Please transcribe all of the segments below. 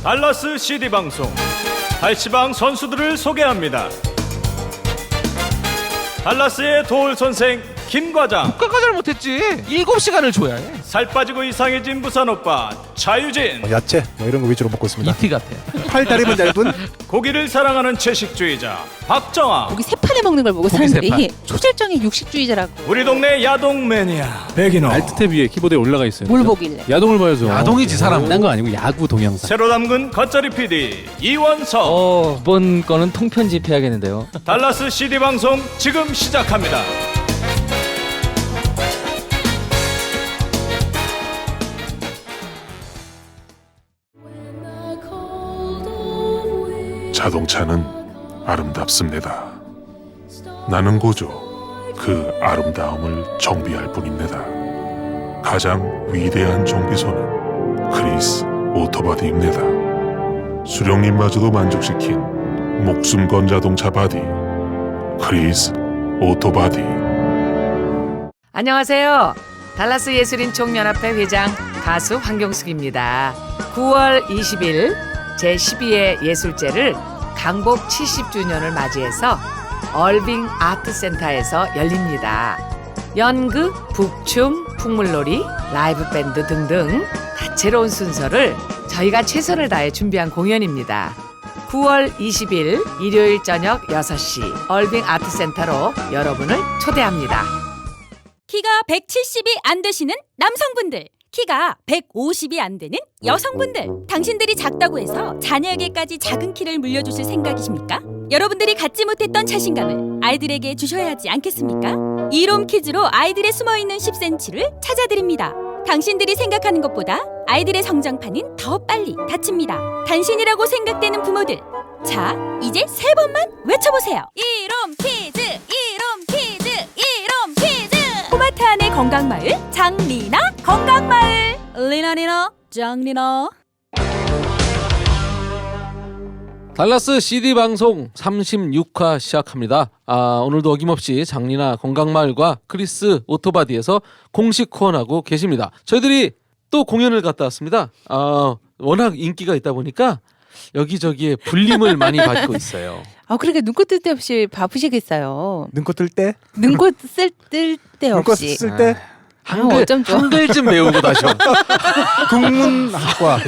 달라스 CD 방송 달치방 선수들을 소개합니다. 달라스의 도울 선생 김과장, 국가가 잘못했지. 7시간을 줘야 해. 살 빠지고 이상해진 부산 오빠 차유진, 야채 이런 거 위주로 먹고 있습니다. 이티 같아. 팔다리만 얇은 고기를 사랑하는 채식주의자 박정아, 고기 세 판에 먹는 걸 보고 고기 세 사람들이 초절정의 육식주의자라고. 우리 동네 야동 매니아 백인호, 알트탭 위에 키보드에 올라가 있어요. 뭘 보길래? 야동을 봐야죠. 야동이지, 사람. 딴 거 아니고 야구 동영상. 새로 담근 겉절이 PD 이원석. 이번 거는 통편집 해야겠는데요. 달라스 CD 방송 지금 시작합니다. 자동차는 아름답습니다. 나는 고조 그 아름다움을 정비할 뿐입니다. 가장 위대한 정비소는 크리스 오토바디입니다. 수령님마저도 만족시킨 목숨 건 자동차 바디 크리스 오토바디. 안녕하세요. 달라스 예술인 총연합회 회장 가수 황경숙입니다. 9월 20일 제12회 예술제를 강복 70주년을 맞이해서 얼빙 아트센터에서 열립니다. 연극, 북춤, 풍물놀이, 라이브 밴드 등등 다채로운 순서를 저희가 최선을 다해 준비한 공연입니다. 9월 20일 일요일 저녁 6시 얼빙 아트센터로 여러분을 초대합니다. 키가 170이 안 되시는 남성분들, 키가 150이 안 되는 여성분들, 당신들이 작다고 해서 자녀에게까지 작은 키를 물려주실 생각이십니까? 여러분들이 갖지 못했던 자신감을 아이들에게 주셔야 하지 않겠습니까? 이롬 키즈로 아이들의 숨어있는 10cm를 찾아드립니다. 당신들이 생각하는 것보다 아이들의 성장판은 더 빨리 닫힙니다. 단신이라고 생각되는 부모들, 자, 이제 3번만 외쳐보세요. 이롬 키즈, 이롬 키즈, 이롬 키즈. 포마트 안의 건강마을 장리나 건강마을. 리나리나 장리나. 달라스 CD 방송 36화 시작합니다. 오늘도 어김없이 장리나 건강마을과 크리스 오토바디에서 공식 후원하고 계십니다. 저희들이 또 공연을 갔다 왔습니다. 워낙 인기가 있다 보니까 여기저기에 불림을 많이 받고 있어요. 그러니까 눈꽃 뜰 데 없이 바쁘시겠어요. 눈꽃 뜰 때? 눈꽃 뜰 데 눈꽃 없이. 쓸 때? 어쩜 좋아. 한글 좀 배우고 다셔. 국문학과.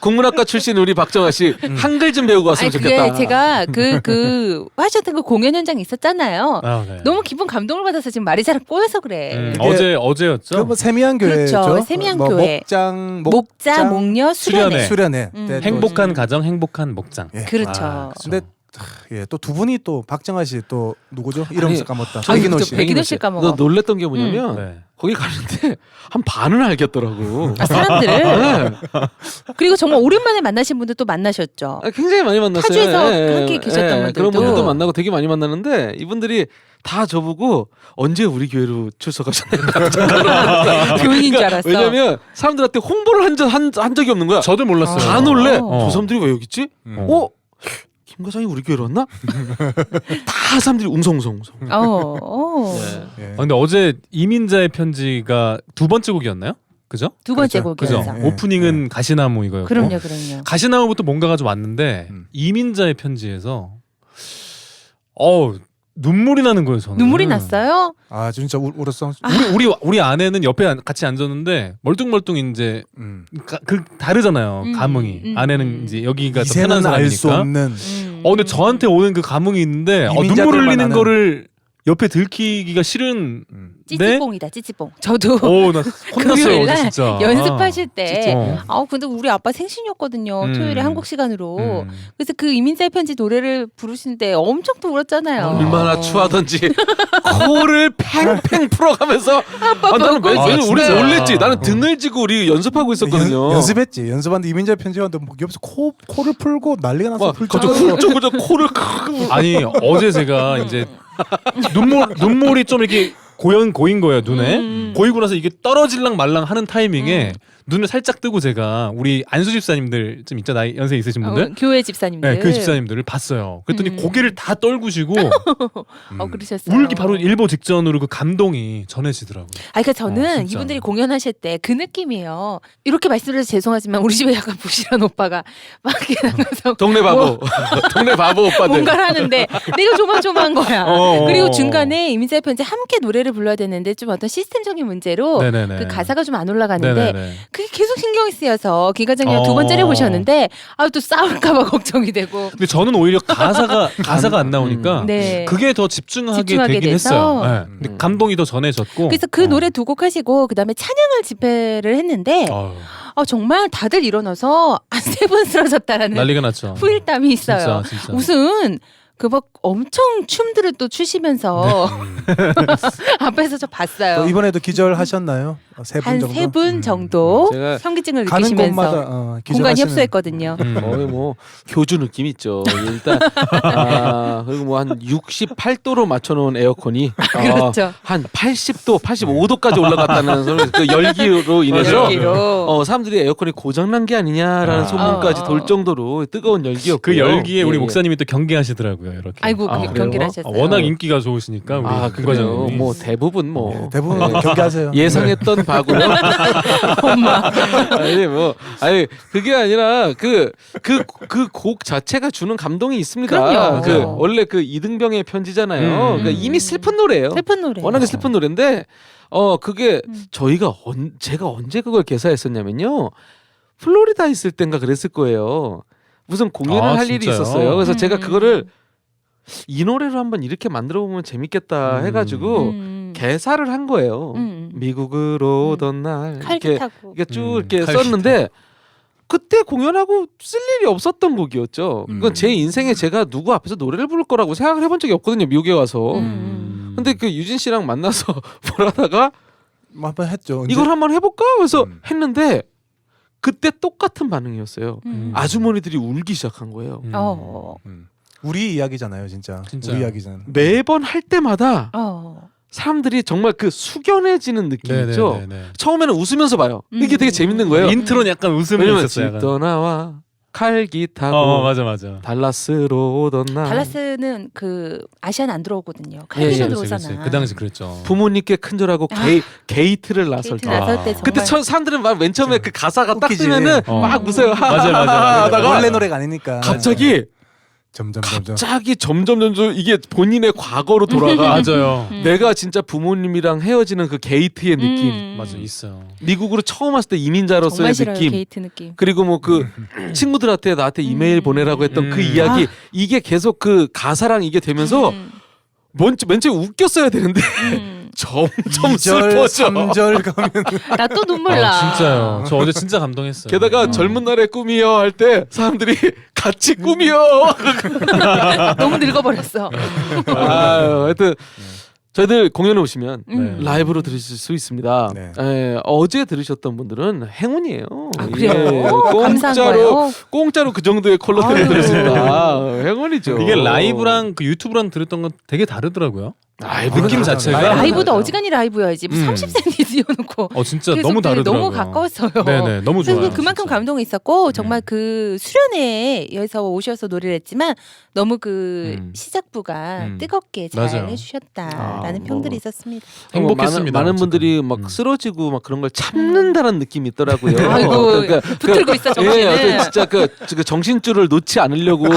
국문학과 출신 우리 박정아 씨 한글 좀 배우고 왔으면 좋겠다. 그게 제가 하셨던 그 공연 현장에 있었잖아요. 네. 너무 기분 감동을 받아서 지금 말이 잘 꼬여서 그래. 어제였죠. 뭐 세미한 교회죠. 그렇죠. 세미한 교회. 목자, 목녀, 수련회. 행복한 가정, 행복한 목장. 예. 그렇죠. 근데 또 두 분이 또 박정아 씨 또 누구죠? 이름 까먹었다. 백인호 씨. 백인호 씨 까먹어. 너 놀랬던 게 뭐냐면 거기 가는데 한 반은 알겠더라고. 사람들을. 네. 그리고 정말 오랜만에 만나신 분들 또 만나셨죠. 굉장히 많이 만났어요. 타주에서 함께 계셨던 분들도. 그런 분들도 만나고 되게 많이 만나는데 이분들이 다 저보고 언제 우리 교회로 출석하셨나요? 교인인 줄 알았어. 왜냐면 사람들한테 홍보를 한 적이 없는 거야. 저도 몰랐어요. 다 놀래. 저 사람들이 왜 여기 있지? 김 과장이 우리 교회로 왔나? 다 사람들이 웅성웅성. 네. 근데 어제 이민자의 편지가 두 번째 곡이었나요? 그죠? 두 번째 그죠? 곡이었어. 오프닝은 가시나무 이거였고. 그럼요. 가시나무부터 뭔가가 좀 왔는데 이민자의 편지에서 눈물이 나는 거예요. 저는. 눈물이 났어요? 진짜 울었어. 우리 아내는 옆에 같이 앉았는데 멀뚱멀뚱 이제 그 다르잖아요. 감흥이. 아내는 이제 여기가 더 편한 이제는 알 수 사람이니까. 없는. 근데 저한테 오는 그 감흥이 있는데 눈물 흘리는 거를 옆에 들키기가 싫은. 찌찌뽕이다, 찌찌뽕. 저도 나 혼났어요 어제 진짜. 연습하실 때. 찌찌뽕. 근데 우리 아빠 생신이었거든요. 토요일에 한국 시간으로. 그래서 그 이민자의 편지 노래를 부르시는데 엄청 또 울었잖아요. 얼마나 추하던지 코를 팽팽 풀어가면서. 나는 왜냐면 우리 놀랬지. 나는 등을 지고 우리 연습하고 있었거든요. 연습했지. 연습하는데 이민자 편지하는데 옆에서 코를 풀고 난리가 나서 훌쩍훌쩍 코를. 아니 어제 제가 이제 눈물이 좀 이렇게 고인 거예요 눈에. 고이고 나서 이게 떨어질랑 말랑 하는 타이밍에 눈을 살짝 뜨고 제가 우리 안수 집사님들 좀 있죠, 나이 연세 있으신 분들, 교회 집사님들. 네, 그 집사님들을 봤어요. 그랬더니 고개를 다 떨구시고 그러셨어요. 울기 바로 일보 직전으로 그 감동이 전해지더라고요. 그러니까 저는 진짜. 이분들이 공연하실 때 그 느낌이에요. 이렇게 말씀드려서 죄송하지만 우리 집에 약간 부실한 오빠가 막 이렇게 나가서 동네 바보, 동네 바보 오빠들. 뭔가를 하는데 내가 조마조마한 거야. 그리고 중간에 이민자의 편지 함께 노래를 불러야 되는데 좀 어떤 시스템적인 문제로 네네네. 그 가사가 좀 안 올라가는데 네네네. 그게 계속 신경이 쓰여서 기가장이랑 두 번째를 보셨는데 또 싸울까봐 걱정이 되고. 근데 저는 오히려 가사가 안 나오니까 네. 그게 더 집중하게 집중하게 되긴 돼서. 했어요. 네. 근데 감동이 더 전해졌고. 그래서 그 노래 두 곡 하시고 그다음에 찬양을 집회를 했는데 정말 다들 일어나서 세 분 쓰러졌다라는 난리가 났죠. 후일담이 있어요. 진짜. 무슨 그 막 엄청 춤들을 또 추시면서 앞에서 저 봤어요. 또 이번에도 기절하셨나요? 세 분 한 정도? 세 분 정도 제가 현기증을 가는 느끼시면서 곳마다 공간 기절하시는- 협소했거든요. 거의 뭐 교주 느낌 있죠. 일단 그리고 뭐 한 68도로 맞춰놓은 에어컨이 그렇죠. 한 80도, 85도까지 올라갔다는 소리. 그 열기로 인해서 열기로. 사람들이 에어컨이 고장난 게 아니냐라는 소문까지 돌 정도로 뜨거운 열기였고 그 열기에 우리 목사님이 또 경계하시더라고요. 이렇게. 아이고 그래요? 경기를 하셨어요. 워낙 인기가 좋으시니까 우리 그래요. 김과장님이. 뭐 대부분 뭐 네, 대부분 네. 경계하세요. 예상했던 바고요. 아니 그게 아니라 그 곡 자체가 주는 감동이 있습니다. 그럼요. 그 원래 그 이등병의 편지잖아요. 그러니까 이미 슬픈 노래예요. 슬픈 노래. 워낙에 슬픈 노래인데 그게 저희가 제가 언제 그걸 개사했었냐면요. 플로리다 있을 땐가 그랬을 거예요. 무슨 공연을 할 일이 진짜요? 있었어요. 그래서 제가 그거를 이 노래로 한번 이렇게 만들어 보면 재밌겠다 해가지고 개사를 한 거예요. 미국으로 오던 날 칼기 이렇게 타고. 이게 쭉 이렇게 칼기 썼는데 그때 공연하고 쓸 일이 없었던 곡이었죠. 그건 제 인생에 제가 누구 앞에서 노래를 부를 거라고 생각을 해본 적이 없거든요. 미국에 와서. 근데 그 유진 씨랑 만나서 뭘 하다가 뭐 한번 했죠. 이제 이걸 한번 해볼까? 그래서 했는데 그때 똑같은 반응이었어요. 아주머니들이 울기 시작한 거예요. 우리 이야기잖아요, 진짜. 진짜. 우리 이야기잖아요. 매번 할 때마다 사람들이 정말 그 숙연해지는 느낌 있죠. 처음에는 웃으면서 봐요. 이게 되게 재밌는 거예요. 인트로는 약간 웃음이 왜냐면 있었어요. 집 약간. 떠나와 칼기 타고 맞아. 달라스로 오던 날 달라스는 그 아시아는 안 들어오거든요. 예, 칼비도 예, 들어오잖아. 그 당시 그랬죠. 부모님께 큰절하고 게이트를 나설 게이트 때. 나설 때 정말 그때 사람들은 막 맨 처음에 그 가사가 딱 웃기지. 뜨면은 막 웃어요. 맞아. 하다가 원래 노래가 아니니까. 갑자기 점점 점점 이게 본인의 과거로 돌아가. 맞아요. 내가 진짜 부모님이랑 헤어지는 그 게이트의 느낌. 맞아, 있어요. 미국으로 처음 왔을 때 이민자로서의 정말 싫어요. 느낌. 게이트 느낌. 그리고 뭐 그 친구들한테 나한테 이메일 보내라고 했던 그 이야기 이게 계속 그 가사랑 이게 되면서 맨 처음에 웃겼어야 되는데 점점 2절, 슬퍼져. 3절 가면 나 또 눈물 나. 진짜요. 저 어제 진짜 감동했어요. 게다가 젊은 날의 꿈이요 할 때 사람들이 같이 꿈이요. 너무 늙어버렸어. 하여튼 저희들 공연에 오시면 네. 라이브로 들으실 수 있습니다. 네. 어제 들으셨던 분들은 행운이에요. 그래요? 감사한 공짜로 거예요? 공짜로 그 정도의 퀄러티를 들을 수 있다. 행운이죠. 이게 라이브랑 그 유튜브랑 들었던 건 되게 다르더라고요. 라이브 느낌 자체가 라이브도 어지간히 라이브여야지. 30cm 띄워놓고. 진짜 계속 너무 다르더라고요. 너무 가까웠어요. 네네, 너무 좋아요. 그래서 그만큼 진짜. 감동이 있었고 정말 그 수련회에서 오셔서 노래를 했지만 너무 그 시작부가 뜨겁게 잘 맞아요. 해주셨다라는 평들이 있었습니다. 행복했습니다. 많은 분들이 막 쓰러지고 막 그런 걸 참는다는 느낌이 있더라고요. 아이고 붙들고 있어 정신을. 진짜 그 정신줄을 놓지 않으려고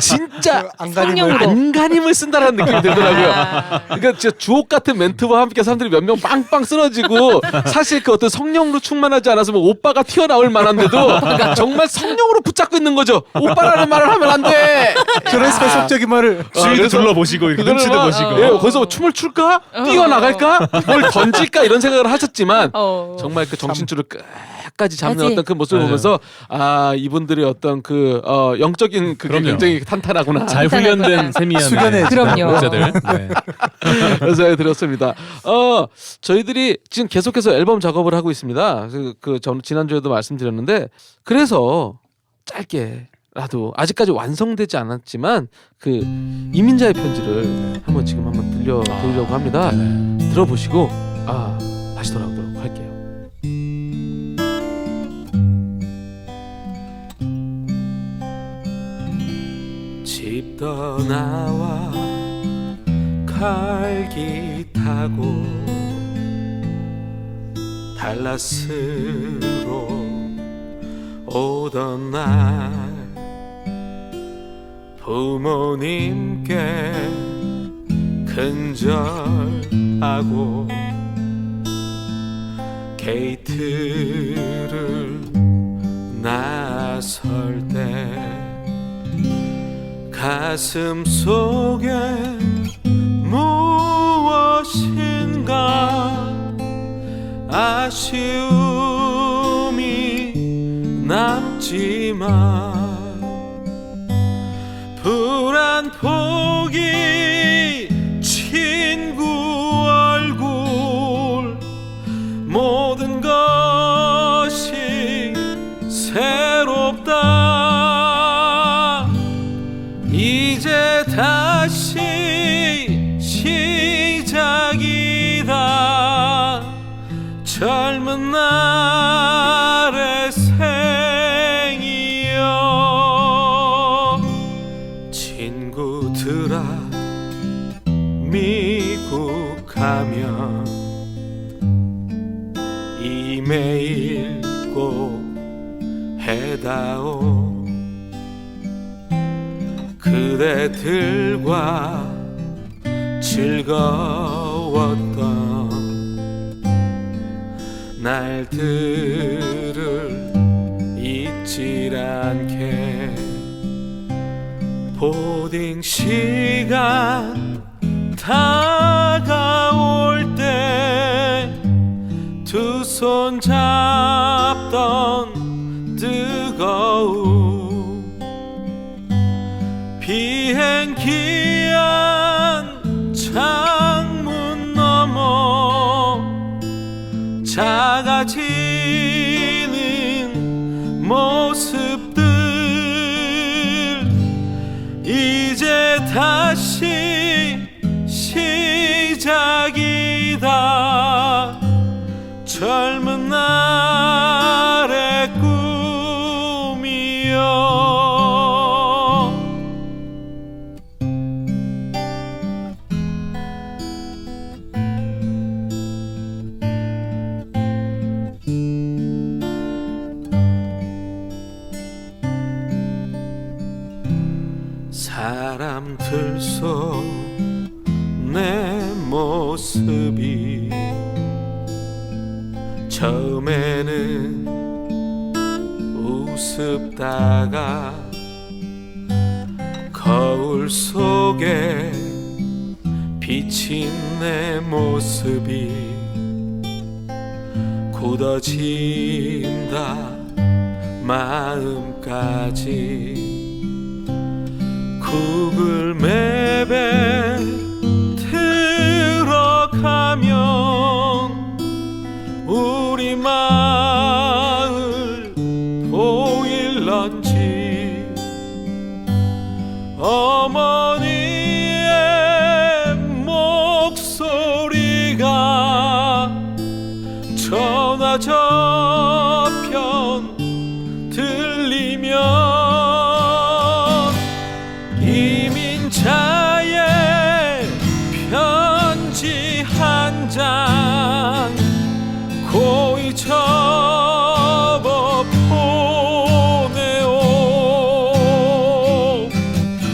진짜 성령으로. 안간힘을 쓴다는 느낌이 들더라고요. 그러니까 진짜 주옥 같은 멘트와 함께 사람들이 몇 명 빵빵 쓰러지고 사실 그 어떤 성령으로 충만하지 않았으면 오빠가 튀어나올 만한데도 정말 성령으로 붙잡고 있는 거죠. 오빠라는 말을 하면 안 돼. 그래서 속적인 말을 주위도 둘러보시고 이렇게 그거를 눈치도 막, 보시고 예, 거기서 춤을 출까? 뛰어나갈까? 뭘 던질까? 이런 생각을 하셨지만 정말 그 정신줄을 끝까지 잡는 맞지? 어떤 그 모습을 맞아요. 보면서 이분들의 어떤 그 영적인 그게 그럼요. 굉장히 탄탄하구나. 잘 훈련된 세미한 수련회 그럼요. 목자들. 네. 그래서 들었습니다. 저희들이 지금 계속해서 앨범 작업을 하고 있습니다. 전 지난주에도 말씀드렸는데 그래서 짧게라도 아직까지 완성되지 않았지만 그 이민자의 편지를 한번 들려드리려고 합니다. 들어보시고 다시 돌아오도록 할게요. 떠나와 갈기 타고 달라스로 오던 날 부모님께 근절하고 게이트를 나설 때 가슴 속에 무엇인가 아쉬움이 남지만 불안포기 친구 얼굴 모든 것이 새롭다 이제 다시 시작이다 젊은 날의 생이여 친구들아 미국 가면 이메일 꼭 해다오 그대들과 즐거웠던 날들을 잊질 않게 보딩 시간 다가올 때 두 손 잡던 뜨거움 비행기 안 창문 너머 작아지는 모습들 이제 다시 시작이다 젊은 날의 꿈이여 사람들 속 내 모습이 처음에는 우습다가 거울 속에 비친 내 모습이 굳어진다 마음까지 구글 맵에 들어가면 우리 마을 보일런지 어머니의 목소리가 전화 저편 들리면 이민자의 편지 한 장 고이 접어 보내오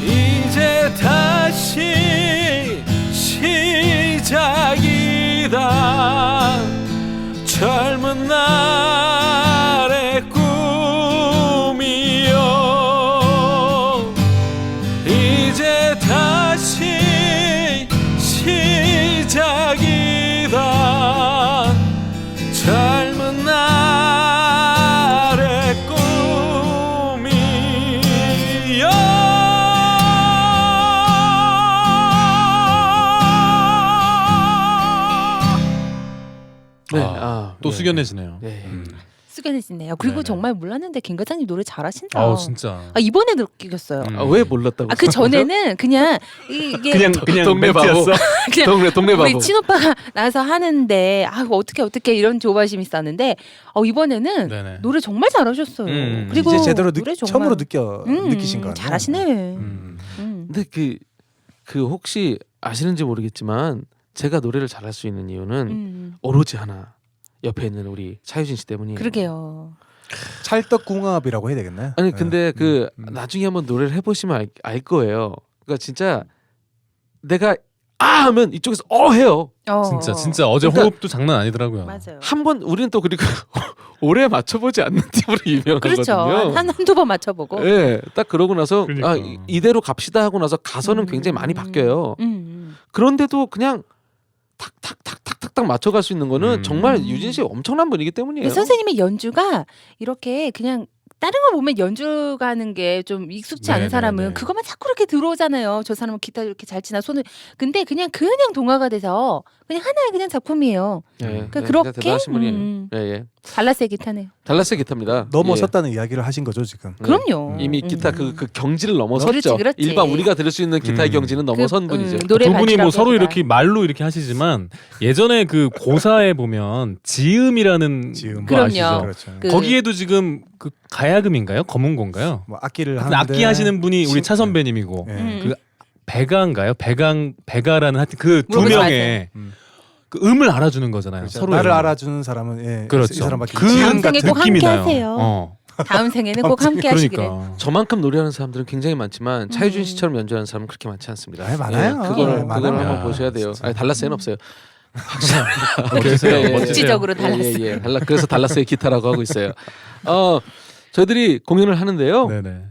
이제 다시 시작이다 젊은 날의 꿈이여 이제 다시 시작이다 젊은 날의 꿈이여 네, 또 숙연해지네요. 네. 숙연해지네요. 그리고 네네. 정말 몰랐는데 김 과장님 노래 잘하신다. 아우 진짜. 이번에 느꼈어요. 왜 몰랐다고? 그 전에는 그냥 이게 그냥 동네 바보. 그냥 동네 바보. 우리 친오빠가 나와서 하는데 어떻게 이런 조바심이 있었는데 네네. 노래 정말 잘하셨어요. 그리고 이제 제대로 노래 정말 처음으로 느끼신 거 잘하시네. 근데 그 혹시 아시는지 모르겠지만 제가 노래를 잘할 수 있는 이유는 오로지 하나 옆에 있는 우리 차유진 씨 때문이에요. 그러게요. 찰떡궁합이라고 해야 되겠나요? 아니 근데 네. 나중에 한번 노래를 해보시면 알 거예요. 그러니까 진짜 내가 하면 이쪽에서 해요. 진짜 어제 그러니까 호흡도 장난 아니더라고요. 맞아요. 한 번 우리는 또 그리고 오래 맞춰보지 않는 팀으로 유명하거든요. 그렇죠. 한두 번 맞춰보고. 네, 딱 그러고 나서 그러니까. 이대로 갑시다 하고 나서 가서는 굉장히 많이 바뀌어요. 그런데도 그냥 탁탁탁탁탁 맞춰갈 수 있는 거는 정말 유진 씨 엄청난 분이기 때문이에요. 선생님의 연주가 이렇게 그냥 다른 거 보면 연주 가는 게 좀 익숙치 않은 네네네. 사람은 그것만 자꾸 이렇게 들어오잖아요. 저 사람은 기타 이렇게 잘 치나 손을. 근데 그냥 동화가 돼서 그냥 하나의 그냥 작품이에요. 그러니까 그렇게 대단하신 분이에요. 예. 달라스의 기타네요. 달라스의 기타입니다. 넘어섰다는 이야기를 하신 거죠 지금. 그럼요. 이미 기타 그 경지를 넘어섰죠. 그렇지. 일반 우리가 들을 수 있는 기타의 경지는 넘어선 분이죠. 노래 두 분이 뭐 반주라고 서로 하기가. 이렇게 말로 이렇게 하시지만 예전에 그 고사에 보면 지음이라는 지음. 거 아시죠? 그럼요. 그렇죠. 그- 거기에도 지금 그 가야금인가요? 검은고인가요? 뭐 악기를 그 하는데 악기 하시는 분이 우리 신- 차 선배님이고 예. 그 배가인가요? 배가라는 하여튼 그 두 물어보지 명의 음. 그 음을 알아주는 거잖아요. 그렇죠. 서로 나를 알아주는 사람은 이 그렇죠. 사람밖에 그 지음 생에 꼭 느낌이 함께 나요. 하세요. 다음 생에는 꼭 함께 하시기를. 그러니까 저만큼 노래하는 사람들은 굉장히 많지만 차유진 씨처럼 연주하는 사람은 그렇게 많지 않습니다. 많아요. 그거를 많아요. 한번 보셔야 돼요. 아니, 달라스에는 없어요. 멋지세요. 멋지세요. 국지적으로 달라스. 그래서 달라스의 기타라고 하고 있어요. 저희들이 공연을 하는데요. 네네.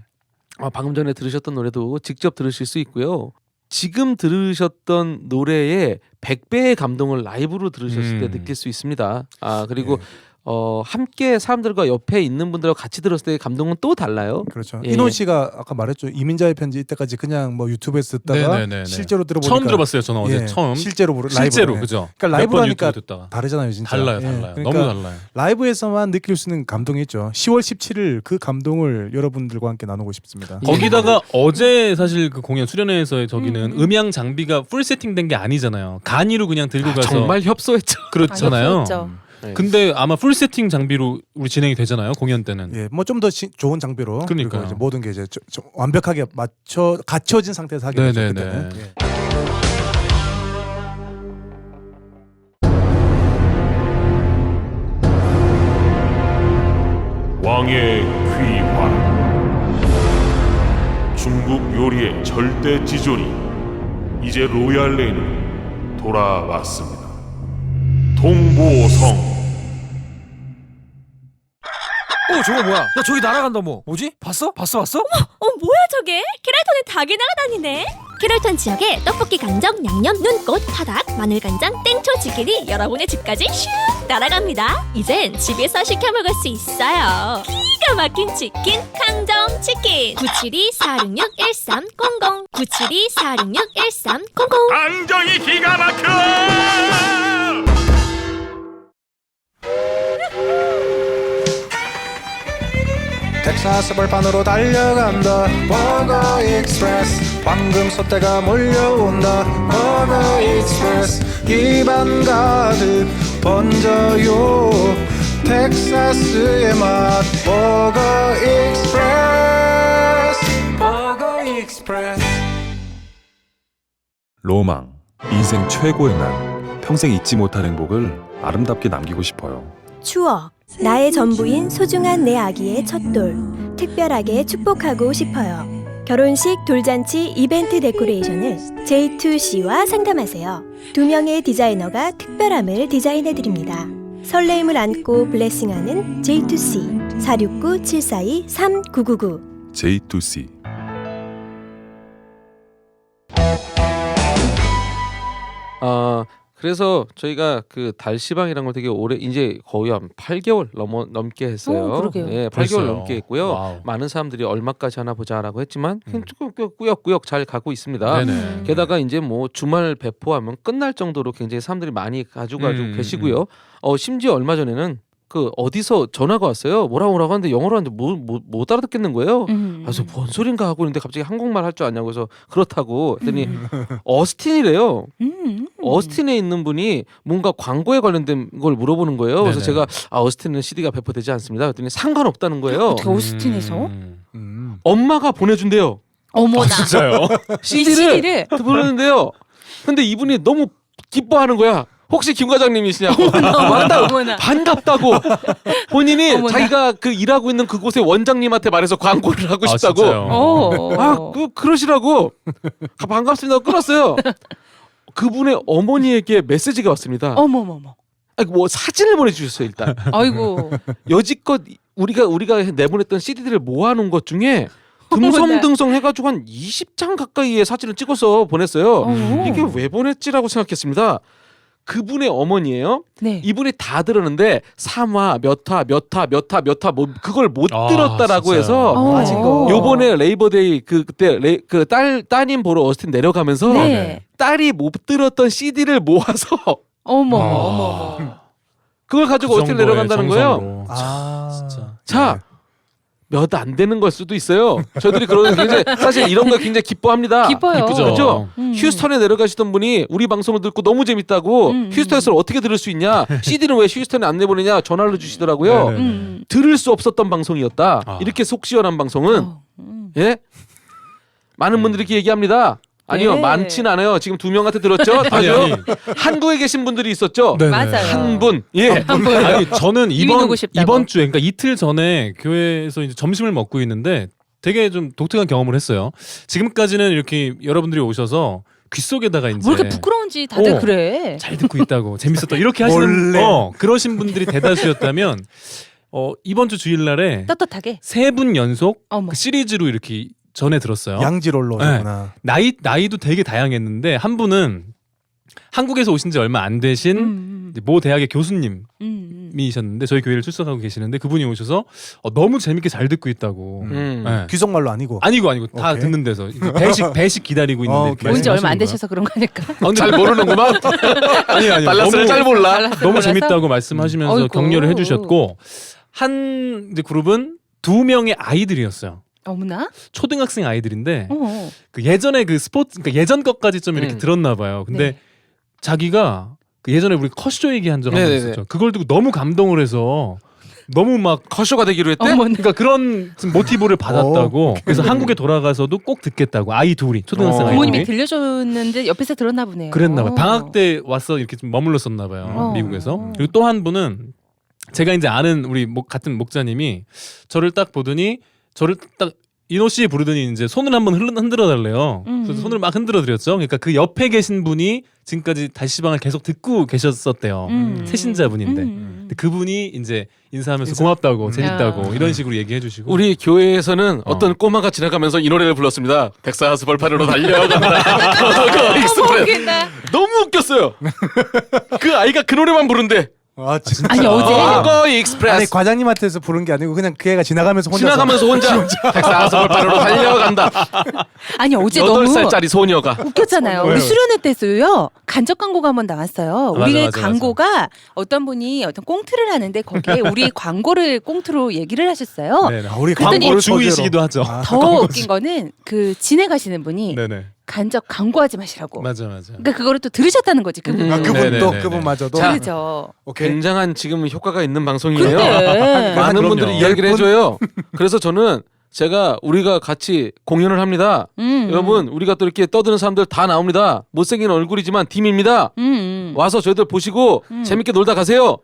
방금 전에 들으셨던 노래도 직접 들으실 수 있고요. 지금 들으셨던 노래의 100배의 감동을 라이브로 들으셨을 때 느낄 수 있습니다. 그리고 함께 사람들과 옆에 있는 분들과 같이 들었을 때의 감동은 또 달라요. 그렇죠. 예. 이논 씨가 아까 말했죠. 이민자의 편지 이때까지 그냥 뭐 유튜브에서 듣다가 네네네네. 실제로 들어보니까 처음 들어봤어요. 저는 어제 예, 처음 실제로 라이브로. 실제로 예. 그죠? 그러니까 몇 번 라이브라니까 유튜브 듣다가 다르잖아요, 진짜. 달라요. 예. 달라요. 그러니까 너무 달라요. 라이브에서만 느낄 수 있는 감동이 있죠. 10월 17일 그 감동을 여러분들과 함께 나누고 싶습니다. 거기다가 어제 사실 그 공연 수련회에서의 저기는 음향 장비가 풀 세팅된 게 아니잖아요. 간이로 그냥 들고 가서 정말 협소했죠. 그렇잖아요. 협소했죠. 근데 아마 풀 세팅 장비로 우리 진행이 되잖아요. 공연 때는. 예, 뭐 좀 더 좋은 장비로 그러니까요. 그리고 이제 모든 게 이제 완벽하게 갖춰진 상태에서 하게 되죠. 네네네. 그때는. 예. 왕의 귀환. 중국 요리의 절대 지존이 이제 로얄레인으로 돌아왔습니다. 동보성. 저거 뭐야? 야 저기 날아간다 뭐. 뭐지? 봤어? 봤어? 뭐야 저게? 캐럴턴에 닭이 날아다니네. 캐럴턴 지역의 떡볶이 간장, 양념, 눈꽃, 파닭, 마늘 간장, 땡초 치킨이 여러분의 집까지 슉 날아갑니다. 이젠 집에서 시켜 먹을 수 있어요. 기가 막힌 치킨, 강정 치킨. 972-466-1300 972-466-1300 안정이 기가 막혀. 텍사스 벌판으로 달려간다 버거 익스프레스 황금 소떼가 몰려온다 버거 익스프레스 입안 가득 번져요 텍사스의 맛 버거 익스프레스 버거 익스프레스. 로망, 인생 최고의 날, 평생 잊지 못할 행복을 아름답게 남기고 싶어요. 추억, 나의 전부인 소중한 내 아기의 첫돌 특별하게 축복하고 싶어요. 결혼식 돌잔치 이벤트 데코레이션을 J2C와 상담하세요. 2명의 디자이너가 특별함을 디자인해드립니다. 설레임을 안고 블레싱하는 J2C 469-742-3999 J2C. 그래서 저희가 그 달시방이란 걸 되게 오래 이제 거의 한 8개월 넘게 했어요. 그러게요. 예, 8개월 벌써요? 넘게 했고요. 와우. 많은 사람들이 얼마까지 하나 보자라고 했지만 꾸역꾸역 잘 가고 있습니다. 네네. 게다가 이제 뭐 주말 배포하면 끝날 정도로 굉장히 사람들이 많이 가지고 계시고요. 심지어 얼마 전에는 그 어디서 전화가 왔어요. 뭐라고 하는데 영어로 하는데 못 알아듣겠는 거예요. 그래서 뭔 소린가 하고 있는데 갑자기 한국말 할 줄 아냐고 해서 그렇다고 했더니 어스틴이래요. 어스틴에 있는 분이 뭔가 광고에 관련된 걸 물어보는 거예요. 그래서 네네. 제가 어스틴은 CD가 배포되지 않습니다. 그랬더니 상관없다는 거예요. 어떻게 오스틴에서? 엄마가 보내준대요. 어머나. 진짜요? CD를 부르는데요. 근데 이분이 너무 기뻐하는 거야. 혹시 김 과장님이시냐고. 어머나. 반갑다고. 본인이 어머나. 자기가 그 일하고 있는 그곳의 원장님한테 말해서 광고를 하고 싶다고. 진짜요? 그러시라고. 반갑습니다. 끊었어요. 그분의 어머니에게 메시지가 왔습니다. 어머머머. 뭐 사진을 보내주셨어요 일단. 아이고. 여지껏 우리가 내보냈던 CD들을 모아놓은 것 중에 듬성듬성 해가지고 한 20장 가까이의 사진을 찍어서 보냈어요. 이게 왜 보냈지라고 생각했습니다. 그분의 어머니예요. 네. 이분이 다 들었는데 3화 몇 화 뭐 그걸 못 들었다라고 진짜요? 해서 빠진 거. 요번에 레이버데이 그때 따님 보러 어스틴 내려가면서 네. 딸이 못 들었던 CD를 모아서 어머. 그걸 가지고 그 어스틴 정도의 내려간다는 거예요. 정성으로. 진짜. 자, 몇 안 되는 걸 수도 있어요. 저희들이 그런 굉장히 사실 이런 거 굉장히 기뻐합니다. 기뻐요. 기쁘죠. 그렇죠? 휴스턴에 내려가시던 분이 우리 방송을 듣고 너무 재밌다고 휴스턴에서 어떻게 들을 수 있냐? CD는 왜 휴스턴에 안 내보내냐? 전화를 주시더라고요. 네네네. 들을 수 없었던 방송이었다. 이렇게 속 시원한 방송은 예? 많은 분들이 이렇게 얘기합니다. 아니요, 네. 많진 않아요. 지금 2명한테 들었죠? 아니. 한국에 계신 분들이 있었죠? 네네. 맞아요. 한 분. 예. 아니 저는 이미 누구 싶다고. 이번 주에 그러니까 이틀 전에 교회에서 이제 점심을 먹고 있는데 되게 좀 독특한 경험을 했어요. 지금까지는 이렇게 여러분들이 오셔서 귀 속에다가 이제 뭐 이렇게 부끄러운지 다들 어. 그래. 잘 듣고 있다고 재밌었다 이렇게 하시는 원래. 그러신 분들이 대다수였다면 이번 주 주일날에 떳떳하게. 3분 연속 어머. 그 시리즈로 이렇게 전해 들었어요. 양지롤러구나. 나이도 되게 다양했는데 한 분은 한국에서 오신 지 얼마 안 되신 이제 모 대학의 교수님이셨는데 저희 교회를 출석하고 계시는데 그분이 오셔서 너무 재밌게 잘 듣고 있다고. 네. 귀속말로 아니고. 아니고 다 오케이. 듣는 데서 배식 기다리고 있는데 이렇게 온 지 얼마 말씀하시는 안 거야. 되셔서 그런 거니까. 잘 모르는구만. 아니요. 달라스를 잘 몰라. 너무 몰라서? 재밌다고 말씀하시면서 어이구. 격려를 해주셨고 한 이제 그룹은 2명의 아이들이었어요. 어머나. 초등학생 아이들인데 어. 그 예전에 그 스포츠 그러니까 예전 것까지 좀 이렇게 들었나 봐요. 근데 네. 자기가 그 예전에 우리 컷쇼 얘기한 적 한 번 네네네. 있었죠. 그걸 듣고 너무 감동을 해서 너무 막 컷쇼가 되기로 했대? 그러니까 그런 좀 모티브를 받았다고. 그래서 한국에 돌아가서도 꼭 듣겠다고. 아이 둘이 초등학생 부모님이 아이들이 들려줬는데 옆에서 들었나 보네요. 그랬나 봐요. 방학 때 와서 이렇게 좀 머물렀었나 봐요. 미국에서. 그리고 또 한 분은 제가 이제 아는 우리 같은 목자님이 저를 딱 보더니 저를 딱 이노 씨 부르더니 이제 손을 한번 흔들어 달래요. 그래서 손을 막 흔들어 드렸죠. 그러니까 그 옆에 계신 분이 지금까지 다시방을 계속 듣고 계셨었대요. 세신자분인데 근데 그분이 이제 인사하면서 고맙다고 재밌다고 이런 식으로 얘기해 주시고 우리 교회에서는 어떤 꼬마가 지나가면서 이 노래를 불렀습니다. 백사스 벌판으로 달려간다. 그 익스프레스. 너무 웃겼어요. 그 아이가 그 노래만 부른대. 아 진짜. 아니 어제 과거 익스프레스. 아니 과장님한테서 부른 게 아니고 그냥 그 애가 지나가면서 혼자. 백사스 벌판으로 달려간다. 아니 어제 너무 8살짜리 소녀가. 웃겼잖아요. 우리 왜요? 수련회 때도요. 간접 광고가 한번 나왔어요. 맞아, 우리 맞아, 광고가 어떤 분이 어떤 꽁트를 하는데 거기에 우리 광고를 꽁트로 얘기를 하셨어요. 네네. 우리 그랬더니 광고 주이시기도 하죠. 더 웃긴 거는 그 진행하시는 분이 네네. 간접 광고하지 마시라고. 맞아. 그러니까 그거를 또 들으셨다는 거지 그분. 아 그분도 네네네네. 그분마저도. 자, 그죠. 오케이. 굉장한 지금 효과가 있는 방송이에요. 근데 많은 그럼요. 분들이 이야기를 해줘요. 그래서 저는 우리가 같이 공연을 합니다. 여러분 우리가 또 이렇게 떠드는 사람들 다 나옵니다. 못생긴 얼굴이지만 팀입니다. 와서 저희들 보시고 재밌게 놀다 가세요.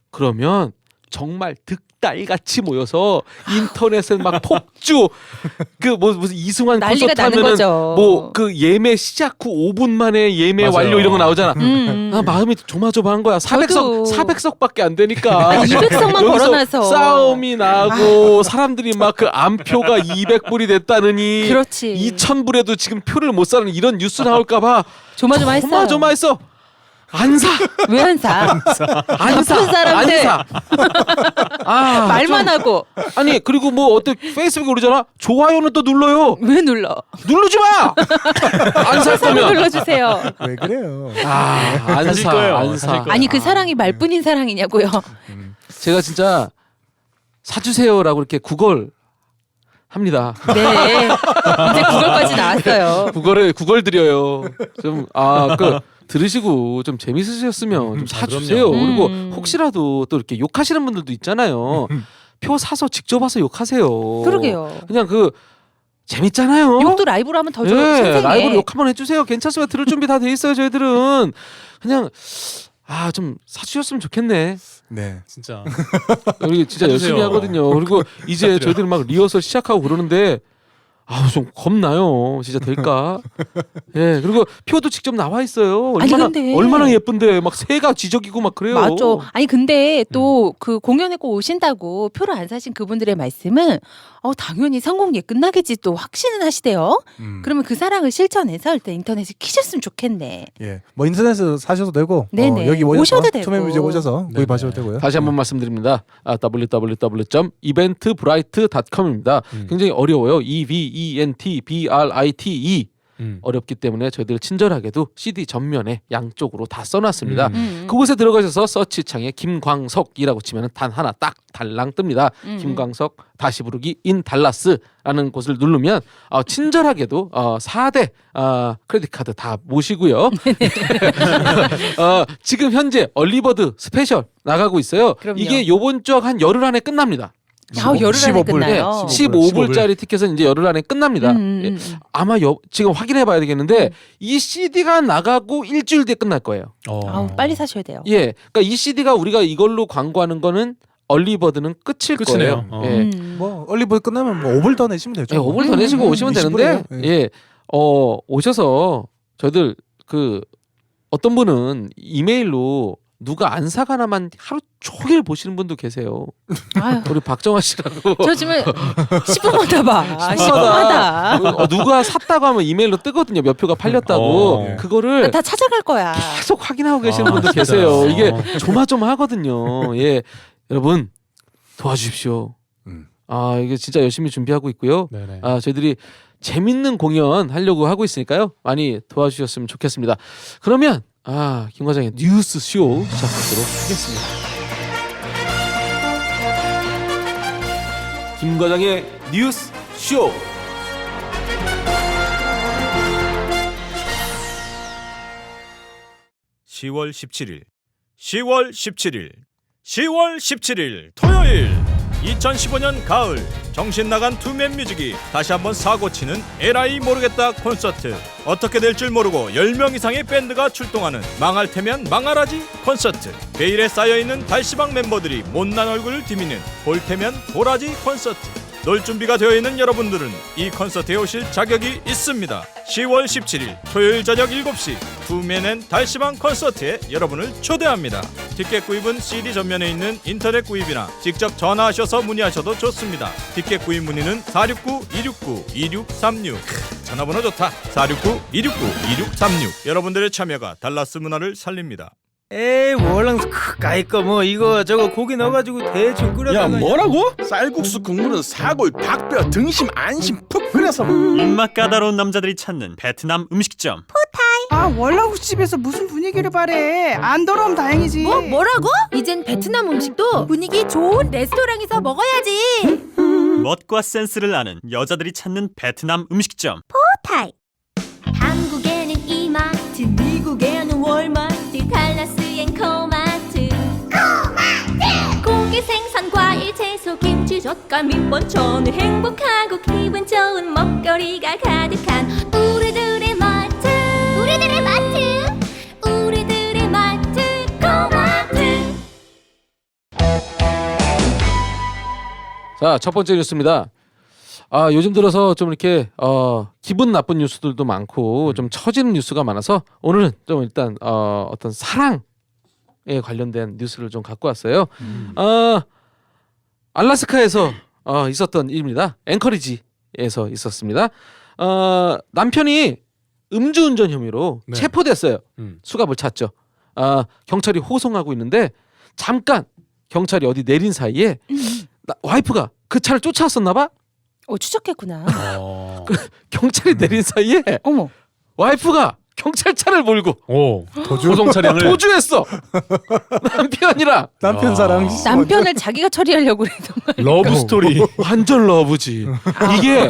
그러면 정말 득달같이 모여서 인터넷에 막 폭주 무슨 이승환 난리가 콘서트 나는 하면은 거죠. 뭐 그 예매 시작 후 5분 만에 예매 맞아요. 완료 이런 거 나오잖아. 마음이 조마조마한 거야. 저도. 400석밖에 안 되니까. 200석만 여기서 걸어놔서. 싸움이 나고 사람들이 막 그 안표가 200불이 됐다느니 그렇지. 2,000불에도 지금 표를 못 사는 이런 뉴스 나올까봐 조마조마했어요. 조마조마했어. 안 사. 왜 안 사? 안 사. 나쁜 사람들. 안 사. 아, 말만 좀- 하고 아니 그리고 뭐 어때 페이스북에 오르잖아. 좋아요는 또 눌러요. 왜 눌러? 누르지 마. 안 살 사랑 거면. 눌러주세요. 왜 그래요? 안 사실 사. 거예요. 안 사실 사. 거예요. 아니 그 사랑이 말뿐인 사랑이냐고요. 제가 진짜 사주세요라고 이렇게 구걸 합니다. 네. 이제 9월까지 나왔어요. 구걸 드려요. 좀 들으시고 좀 재밌으셨으면 좀 사주세요. 그럼요. 그리고 혹시라도 또 이렇게 욕하시는 분들도 있잖아요. 표 사서 직접 와서 욕하세요. 그러게요. 그냥 재밌잖아요. 욕도 라이브로 하면 더 예, 생생해. 라이브로 욕 한번 해주세요. 괜찮습니다. 들을 준비 다 돼 있어요. 저희들은 그냥 좀 사주셨으면 좋겠네. 네. 진짜. 우리 진짜 열심히 해주세요. 하거든요. 그리고 이제 저희들 막 리허설 시작하고 그러는데 좀 겁나요. 진짜 될까? 예. 그리고 표도 직접 나와 있어요. 얼마나 예쁜데 막 새가 지저귀고 막 그래요. 맞아. 아니 근데 또 그 공연에 꼭 오신다고 표를 안 사신 그분들의 말씀은 당연히 성공리에 끝나겠지 또 확신은 하시대요. 그러면 그 사랑을 실천해서 일단 인터넷에 키셨으면 좋겠네. 예. 뭐 인터넷에서 사셔도 되고 네네. 여기 오셔도 되고. 초면뮤지에 오셔서 구입하셔도 되고요. 다시 한번 말씀드립니다. www.eventbrite.com입니다. 굉장히 어려워요. EVENTBRITE 어렵기 때문에 저희들 친절하게도 CD 전면에 양쪽으로 다 써놨습니다. 그곳에 들어가셔서 서치창에 김광석이라고 치면 단 하나 딱 달랑 뜹니다. 김광석 다시 부르기 인 달라스라는 곳을 누르면 친절하게도 4대 크레딧 카드 다 모시고요. 지금 현재 얼리버드 스페셜 나가고 있어요. 그럼요. 이게 요번 주 한 열흘 안에 끝납니다. 열흘 안에 끝나요. 15불짜리 티켓은 이제 열흘 안에 끝납니다. 예, 아마 지금 확인해 봐야 되겠는데 이 CD가 나가고 일주일 뒤에 끝날 거예요. 빨리 사셔야 돼요. 예, 그러니까 이 CD가 우리가 이걸로 광고하는 거는 얼리버드는 끝이네요. 끝이네요. 예. 뭐 얼리버드 끝나면 뭐 5불 더 내시면 되죠. 예, 5불 더 내시고 오시면 되는데 20불이에요. 예, 오셔서 저희들 어떤 분은 이메일로 누가 안 사가나만 하루 종일 보시는 분도 계세요. 아유. 우리 박정아 씨라고. 저 지금 10분마다 봐. 10분마다. 누가 샀다고 하면 이메일로 뜨거든요. 몇 표가 팔렸다고. 그거를 다 찾아갈 거야. 계속 확인하고 계시는 분도 계세요. 이게 조마조마하거든요. 예, 여러분 도와주십시오. 이게 진짜 열심히 준비하고 있고요. 네네. 저희들이 재밌는 공연 하려고 하고 있으니까요. 많이 도와주셨으면 좋겠습니다. 그러면 김 과장의 뉴스 쇼 시작하도록 하겠습니다. 김 과장의 뉴스 쇼. (10월 17일) 10월 17일 토요일 2015년 가을 정신 나간 투맨 뮤직이 다시 한번 사고치는 에라이 모르겠다 콘서트. 어떻게 될 줄 모르고 10명 이상의 밴드가 출동하는 망할 테면 망하라지 콘서트. 베일에 쌓여있는 달시방 멤버들이 못난 얼굴을 디미는 볼 테면 보라지 콘서트. 놀 준비가 되어 있는 여러분들은 이 콘서트에 오실 자격이 있습니다. 10월 17일 토요일 저녁 7시 투맨 달시방 콘서트에 여러분을 초대합니다. 티켓 구입은 CD 전면에 있는 인터넷 구입이나 직접 전화하셔서 문의하셔도 좋습니다. 티켓 구입 문의는 469-269-2636 전화번호 좋다. 469-269-2636 여러분들의 참여가 달라스 문화를 살립니다. 에이 월랑 가이 거 뭐 이거 저거 고기 넣어가지고 대충 끓여다가. 야 뭐라고? 쌀국수 국물은 사골, 박뼈, 등심, 안심 푹 끓여서 입맛 까다로운 남자들이 찾는 베트남 음식점 포타이. 월라국수 집에서 무슨 분위기를 바래. 안 더러우면 다행이지. 뭐라고? 이젠 베트남 음식도 분위기 좋은 레스토랑에서 먹어야지. 멋과 센스를 아는 여자들이 찾는 베트남 음식점 포타이. 한국에는 이마트, 미국에는 월마트, 달라스엔 코마트. 고기, 생선, 과일, 채소, 김치, 젓갈, 밑반, 전을 행복하고 기분 좋은 먹거리가 가득한 우리들의 마트. 우리들의 마트 코마트. 자, 첫 번째 뉴스입니다. 요즘 들어서 좀 이렇게 기분 나쁜 뉴스들도 많고 좀 처지는 뉴스가 많아서 오늘은 좀 일단 어떤 사랑에 관련된 뉴스를 좀 갖고 왔어요. 알라스카에서 있었던 일입니다. 앵커리지에서 있었습니다. 남편이 음주운전 혐의로 체포됐어요. 수갑을 찼죠. 경찰이 호송하고 있는데 잠깐 경찰이 어디 내린 사이에 와이프가 그 차를 쫓아왔었나 봐. 추적했구나. 경찰이 내린 사이에 와이프가 경찰차를 몰고 호송 차량을 도주했어. 남편이랑 남편 사랑. 남편을 자기가 처리하려고 그래 정말. 러브 스토리. 완전 러브지. 이게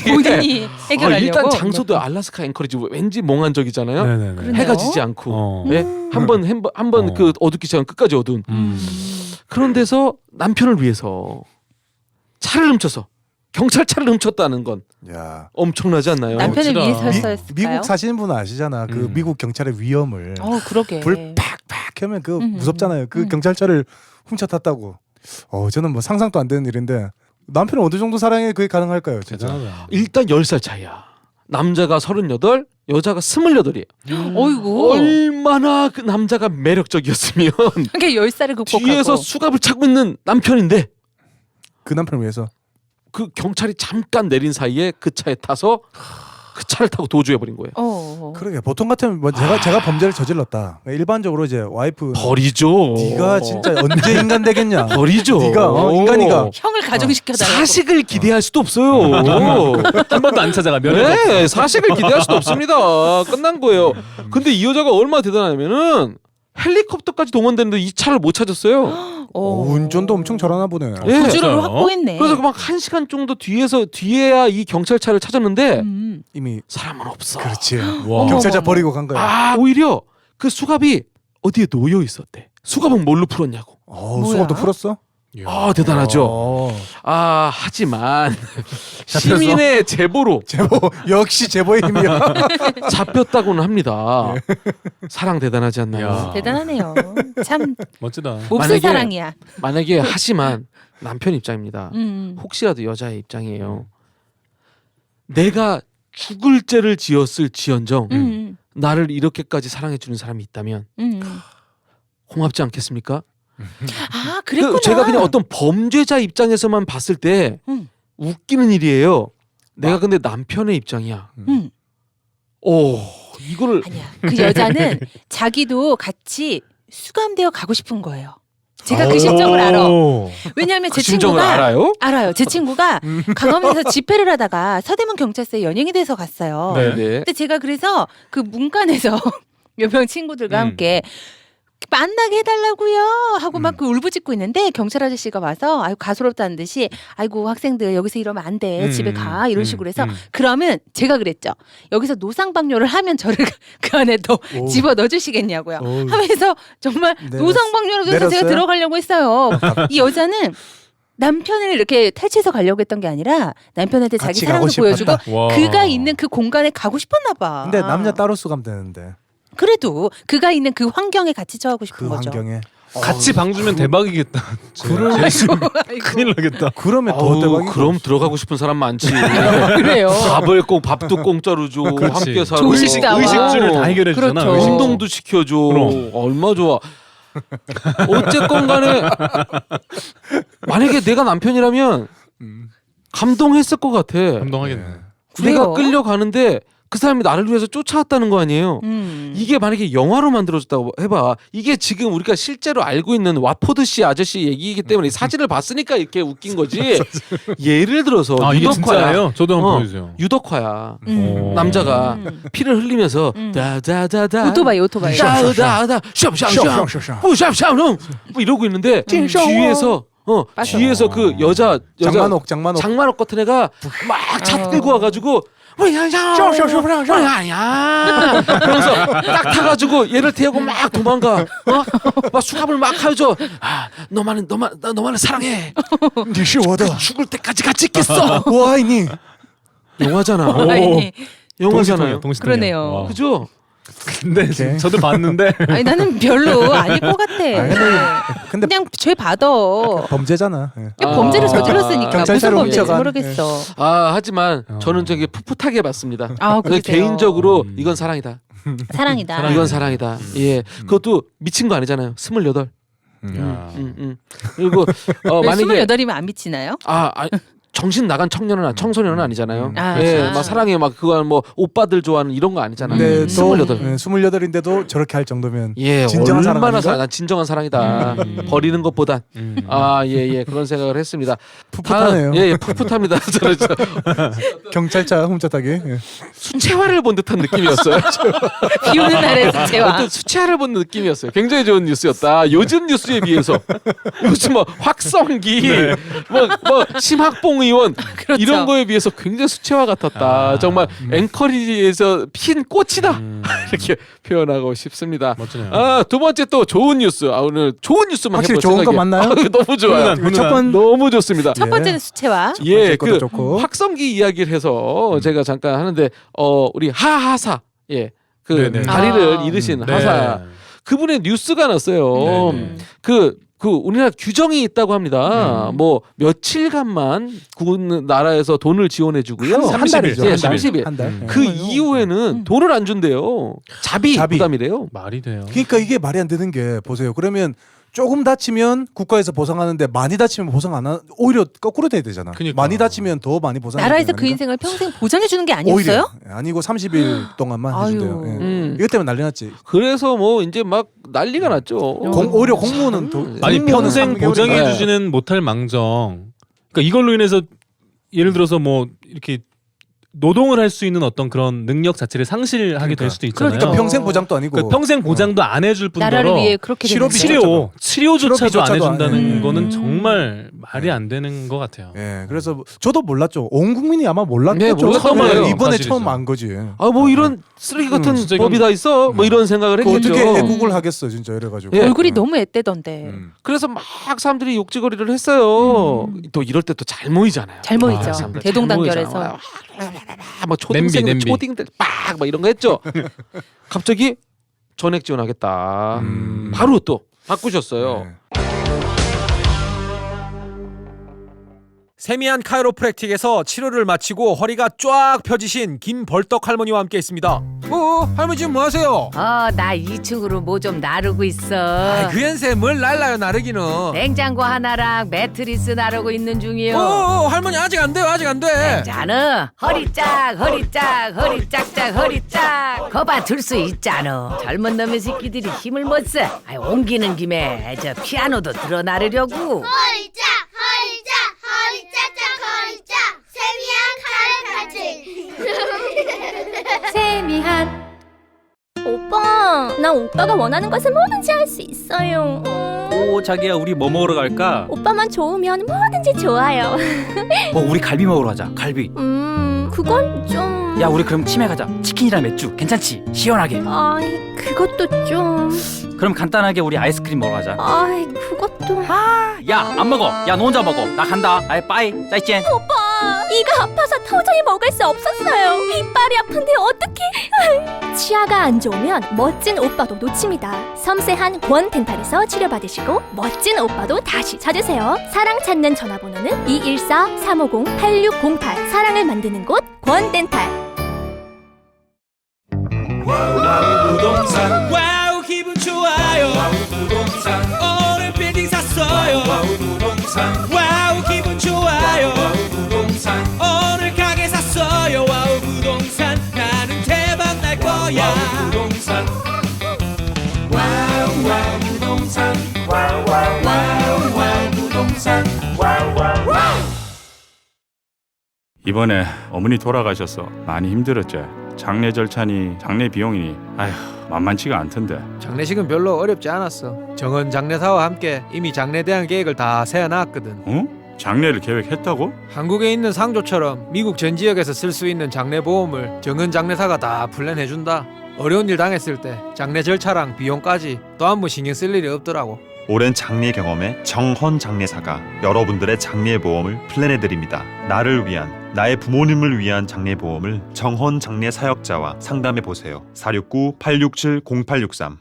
본인이 해결하려고. 일단 장소도 알라스카 앵커리지 왠지 몽환적이잖아요. 해가 지지 않고 한번 그 어둡기 시작은 끝까지 어두운 그런 데서 남편을 위해서 차를 훔쳐서 경찰차를 훔쳤다는 건 야. 엄청나지 않나요? 남편을 멋지다. 위해서였을까요? 미국 사시는 분은 아시잖아. 그 미국 경찰의 위험을. 그러게. 불 팍팍 하면 그 무섭잖아요. 그 음. 경찰차를 훔쳐탔다고. 저는 뭐 상상도 안 되는 일인데 남편은 어느 정도 사랑이 그게 가능할까요? 진짜. 대단하다. 일단 10살 차이야. 남자가 38, 여자가 28이에요. 어이구. 얼마나 그 남자가 매력적이었으면 그게 10살을 극복하고. 뒤에서 수갑을 차고 있는 남편인데 그 남편을 위해서. 그 경찰이 잠깐 내린 사이에 그 차에 타서 그 차를 타고 도주해버린 거예요. 그러게 보통 같으면 뭐 제가 범죄를 저질렀다. 일반적으로 이제 와이프 버리죠. 네가 진짜 언제 인간 되겠냐. 버리죠. 네가 인간이가 형을 가정시켜달라고. 사식을 기대할 수도 없어요. 한 번도 안 찾아가면 네, 사식을 기대할 수도 없습니다. 끝난 거예요. 근데 이 여자가 얼마나 대단하냐면은 헬리콥터까지 동원됐는데 이 차를 못 찾았어요. 운전도 엄청 잘하나 보네. 예. 구조를 확보했네. 그래서 막 1시간 정도 뒤에야 이 경찰차를 찾았는데 이미 사람은 없어. 그렇지. 와. 경찰차 버리고 간 거야. 오히려 그 수갑이 어디에 놓여 있었대. 수갑은 뭘로 풀었냐고. 수갑도 풀었어? 대단하죠. 하지만 시민의 제보로 역시 제보의 힘이야. 잡혔다고는 합니다. 사랑 대단하지 않나요? 대단하네요. 참 멋지다. 몹쓸 사랑이야. 만약에 하지만 남편 입장입니다. 음. 혹시라도 여자의 입장이에요. 내가 죽을 죄를 지었을 지언정 나를 이렇게까지 사랑해주는 사람이 있다면 고맙지 않겠습니까? 그랬구나. 제가 그냥 어떤 범죄자 입장에서만 봤을 때 웃기는 일이에요. 내가 근데 남편의 입장이야. 이거를 아니야. 그 여자는 자기도 같이 수감되어 가고 싶은 거예요. 제가 그 심정을 알아. 왜냐하면 제 심정을 친구가 알아요? 알아요. 제 친구가 강화문에서 집회를 하다가 서대문 경찰서에 연행이 돼서 갔어요. 네. 근데 제가 그래서 그 문간에서 몇 명 친구들과 함께 만나게 해달라고요 하고 막 그 울부짖고 있는데 경찰 아저씨가 와서 아이고 가소롭다는 듯이 아이고 학생들 여기서 이러면 안 돼 집에 가 이런 식으로 해서 그러면 제가 그랬죠. 여기서 노상방뇨를 하면 저를 그 안에 더 집어 넣어주시겠냐고요 하면서 정말 노상방뇨를 해서 제가 들어가려고 했어요. 이 여자는 남편을 이렇게 탈취해서 가려고 했던 게 아니라 남편한테 자기 사랑을 보여주고 그가 있는 그 공간에 가고 싶었나 봐. 근데 남녀 따로 수감 되는데. 그래도 그가 있는 그 환경에 같이 처하고 싶은 그 거죠. 환경에. 같이 방 주면 대박이겠다. 큰일 나겠다. 그러면 더 대박이고. 그럼 들어가고 싶은 사람 많지. 그래요. 밥도 공짜로 줘. 함께 살고. 의식주를 다 해결해 주잖아. 그렇죠. 운동도 시켜줘. 그럼. 얼마 좋아. 어쨌건 간에 만약에 내가 남편이라면 감동했을 것 같아. 감동하겠네. 내가 끌려가는데 그 사람이 나를 위해서 쫓아왔다는 거 아니에요. 이게 만약에 영화로 만들어졌다고 해봐. 이게 지금 우리가 실제로 알고 있는 와포드 씨 아저씨 얘기이기 때문에 사진을 봤으니까 이렇게 웃긴 거지. 예를 들어서 이게 유덕화야. 진짜예요? 저도 한번 보여주세요. 유덕화야. 남자가 피를 흘리면서 다다다다 오토바이 다다다 샵샵샵 샵샵 뭐 이러고 있는데 뒤에서 뒤에서 그 여자 장만옥 같은 애가 막 차 끌고 와가지고 그러면서 딱 타가지고 얘를 태우고 막 도망가. 막 수갑을 막 하죠. 너만은 사랑해. 죽을 때까지 같이 있겠어. 와이니 영화잖아. 영화잖아요. 그러네요. 그죠? 근데 저도 봤는데 아니 나는 별로 아닐 것 같아. 근데 그냥 죄 받아. 범죄잖아. 범죄를 저질렀으니까 무슨 범죄인지 모르겠어. 하지만 저는 저기 풋풋하게 봤습니다. 그러세요? 개인적으로 이건 사랑이다. 사랑이다. 이건 사랑이다. 예, 그것도 미친 거 아니잖아요. 28. 그리고 만약에 28이면 안 미치나요? 정신 나간 청소년은 아니잖아요. 아, 예, 아. 막 사랑해 막 그거 뭐 오빠들 좋아하는 이런 거 아니잖아요. 네, 28. 28인데도 저렇게 할 정도면 예, 진정한 사랑 얼마나 아닌가? 난 진정한 사랑이다. 버리는 것보단 예 그런 생각을 했습니다. 풋풋하네요. 예, 풋풋합니다. 저는 경찰차 훔쳤다기. 예. 수채화를 본 듯한 느낌이었어요. 비 오는 날에 수채화. 어떤 수채화를 본 느낌이었어요. 굉장히 좋은 뉴스였다. 요즘 뉴스에 비해서 요즘 뭐 확성기, 뭐 심학봉 의원 그렇죠. 이런 거에 비해서 굉장히 수채화 같았다. 정말 앵커리지에서 핀 꽃이다 이렇게 표현하고 싶습니다. 멋지네요. 두 번째 또 좋은 뉴스. 오늘 좋은 뉴스만 확실히 해볼 좋은 거 생각이에요. 맞나요? 너무 좋아요. 너무 좋습니다. 첫 번째는 수채화. 예, 것도 그 좋고. 확성기 이야기를 해서 제가 잠깐 하는데 우리 하하사 그 네네. 다리를 잃으신 네. 하사 그분의 뉴스가 났어요. 네네. 그 우리나라 규정이 있다고 합니다. 뭐 며칠간만 군 나라에서 돈을 지원해주고요. 한 달이죠. 예, 한 달. 30일. 한 달. 그 이후에는 돈을 안 준대요. 자비 부담이래요. 말이 돼요. 그러니까 이게 말이 안 되는 게 보세요. 그러면 조금 다치면 국가에서 보상하는데 많이 다치면 보상 안 하. 오히려 거꾸로 돼야 되잖아. 그러니까. 많이 다치면 더 많이 보상. 나라에서 그 인생을 평생 보장해 주는 게 아니었어요? 오히려 아니고 30일 동안만 해준대요. 예. 이것 때문에 난리 났지. 그래서 뭐 이제 막 난리가 났죠. 오히려 공무원은 더 아니 평생 3개월이나. 보장해 주지는 못할 망정. 그러니까 이걸로 인해서 예를 들어서 뭐 이렇게 노동을 할 수 있는 어떤 그런 능력 자체를 상실하게 될 수도 있잖아요. 그러니까 평생 보장도 아니고. 그러니까 평생 보장도 안 해줄 뿐더러 나라를 위해 그렇게 되는 치료조차도 안 치료비조차도 해준다는 안 거는 정말 말이 안 되는 것 같아요. 예, 그래서 저도 몰랐죠. 온 국민이 아마 몰랐겠죠. 네, 몰랐단 말이에요. 이번에 사실이죠. 처음 안 거지. 뭐 이런 쓰레기 같은 진짜 법이 이건- 다 있어. 뭐 이런 생각을 그 했겠죠. 어떻게 애국을 하겠어, 진짜 이래가지고. 예. 얼굴이 너무 애때던데. 그래서 막 사람들이 욕지거리를 했어요. 또 이럴 때 또 잘 모이잖아요. 잘 모이죠. 사람들 대동단결에서. 잘 모이잖아요. 막 초딩생들 냄비. 초딩들 막 이런 거 했죠. 갑자기 전액 지원하겠다. 바로 또 바꾸셨어요. 세미한 카이로프랙틱에서 치료를 마치고 허리가 쫙 펴지신 김벌떡 할머니와 함께했습니다. 할머니 지금 뭐 하세요? 나 2층으로 뭐 좀 나르고 있어. 그 연세 뭘 날라요 나르기는. 냉장고 하나랑 매트리스 나르고 있는 중이요. 할머니 아직 안 돼요 아직 안 돼. 자는 허리 짝 허리 짝 허리 짝짝 허리 짝 거봐 들 수 있잖아. 젊은 놈의 새끼들이 힘을 못 써. 옮기는 김에 저 피아노도 들어 나르려고. 허리짝 세미한 카이로프랙틱. 세미한. 오빠, 나 오빠가 원하는 것을 뭐든지 할 수 있어요. 오 자기야 우리 뭐 먹으러 갈까? 오빠만 좋으면 뭐든지 좋아요. 우리 갈비 먹으러 가자. 갈비. 그건 좀... 야 우리 그럼 치매 가자. 치킨이랑 맥주 괜찮지? 시원하게. 아이, 그것도 좀... 그럼 간단하게 우리 아이스크림 먹으러 가자. 아이, 그것도... 야 안 먹어. 야 너 혼자 먹어. 나 간다. 아이 빠이. 짜이젠. 오빠, 이가 아파서 도저히 먹을 수 없었어요. 이빨이 아픈데 어떡해. 치아가 안 좋으면 멋진 오빠도 놓칩니다. 섬세한 권덴탈에서 치료받으시고 멋진 오빠도 다시 찾으세요. 사랑 찾는 전화번호는 214-350-8608. 사랑을 만드는 곳 권덴탈. 부동산 와우 기분 좋아요. 와우 부동산 오늘 빌딩 샀어요. 와우 부동산 와우 기분 좋아요. 와우 부동산 오늘 가게 샀어요. 와우 부동산 나는 대박 날 거야. 와우 부동산 와우 와우 부동산 와우 와우 와우 와우 부동산 와우 와우 와우. 이번에 어머니 돌아가셔서 많이 힘들었지. 장례 절차니 장례 비용이니 아휴 만만치가 않던데. 장례식은 별로 어렵지 않았어. 정은 장례사와 함께 이미 장례에 대한 계획을 다 세워놨거든. 어? 장례를 계획했다고? 한국에 있는 상조처럼 미국 전 지역에서 쓸 수 있는 장례 보험을 정은 장례사가 다 플랜해준다. 어려운 일 당했을 때 장례 절차랑 비용까지 또 한 번 신경 쓸 일이 없더라고. 오랜 장례 경험에 정헌 장례사가 여러분들의 장례 보험을 플랜해드립니다. 나를 위한, 나의 부모님을 위한 장례 보험을 정헌 장례 사역자와 상담해 보세요. 469-867-0863.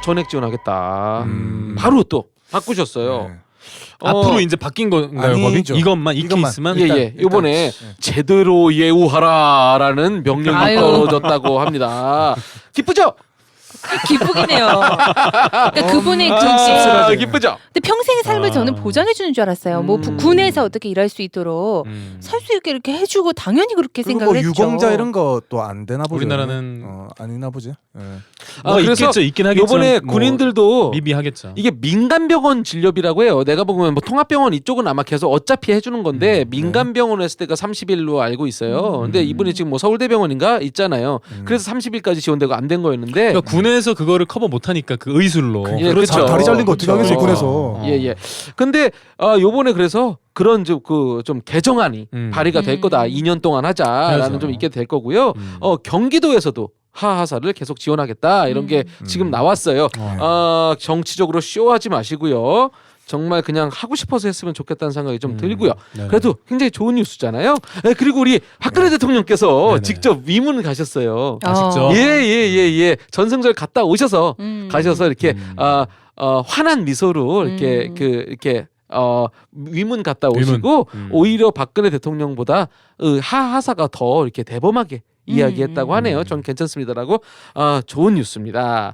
전액 지원하겠다. 바로 또 바꾸셨어요. 앞으로 이제 바뀐 건가요, 법이? 이것만 이 케이스만? 예. 이번에 제대로 예우하라라는 명령이 아유. 떨어졌다고 합니다. 기쁘죠? 기쁘긴 해요. 그러니까 그분의 기쁘죠? 근데 평생의 삶을 저는 보장해 주는 줄 알았어요. 뭐 군에서 어떻게 일할 수 있도록 살 수 있게 이렇게 해주고 당연히 그렇게 그리고 생각을 뭐 했죠. 유공자 이런 것도 안 되나 보죠. 우리나라는 아니나 보지. 예. 그래서 있겠죠, 있긴 하겠죠. 이번에 뭐 군인들도 미비하겠죠. 이게 민간병원 진료비라고 해요. 내가 보면 뭐 통합병원 이쪽은 아마 계속 어차피 해주는 건데 민간병원 했을 때가 30일로 알고 있어요. 근데 이분이 지금 뭐 서울대병원인가 있잖아요. 그래서 30일까지 지원되고 안 된 거였는데 그러니까 군에서 그거를 커버 못하니까 그 의술로. 예, 그렇죠. 다리 잘린 거 어떻게 하겠어요 군에서. 예. 근데 요번에 그래서 그런 좀 개정안이 발의가 될 거다. 2년 동안 하자라는 그래서. 좀 있게 될 거고요. 경기도에서도 하하사를 계속 지원하겠다 이런 게 지금 나왔어요. 정치적으로 쇼하지 마시고요. 정말 그냥 하고 싶어서 했으면 좋겠다는 생각이 좀 들고요. 네네. 그래도 굉장히 좋은 뉴스잖아요. 그리고 우리 박근혜 대통령께서 직접 위문 가셨어요. 직접? 예. 전승절 갔다 오셔서 가셔서 이렇게 환한 미소로 이렇게 위문 갔다 오시고 오히려 박근혜 대통령보다 하하사가 더 이렇게 대범하게 이야기했다고 하네요. 전 괜찮습니다라고. 좋은 뉴스입니다.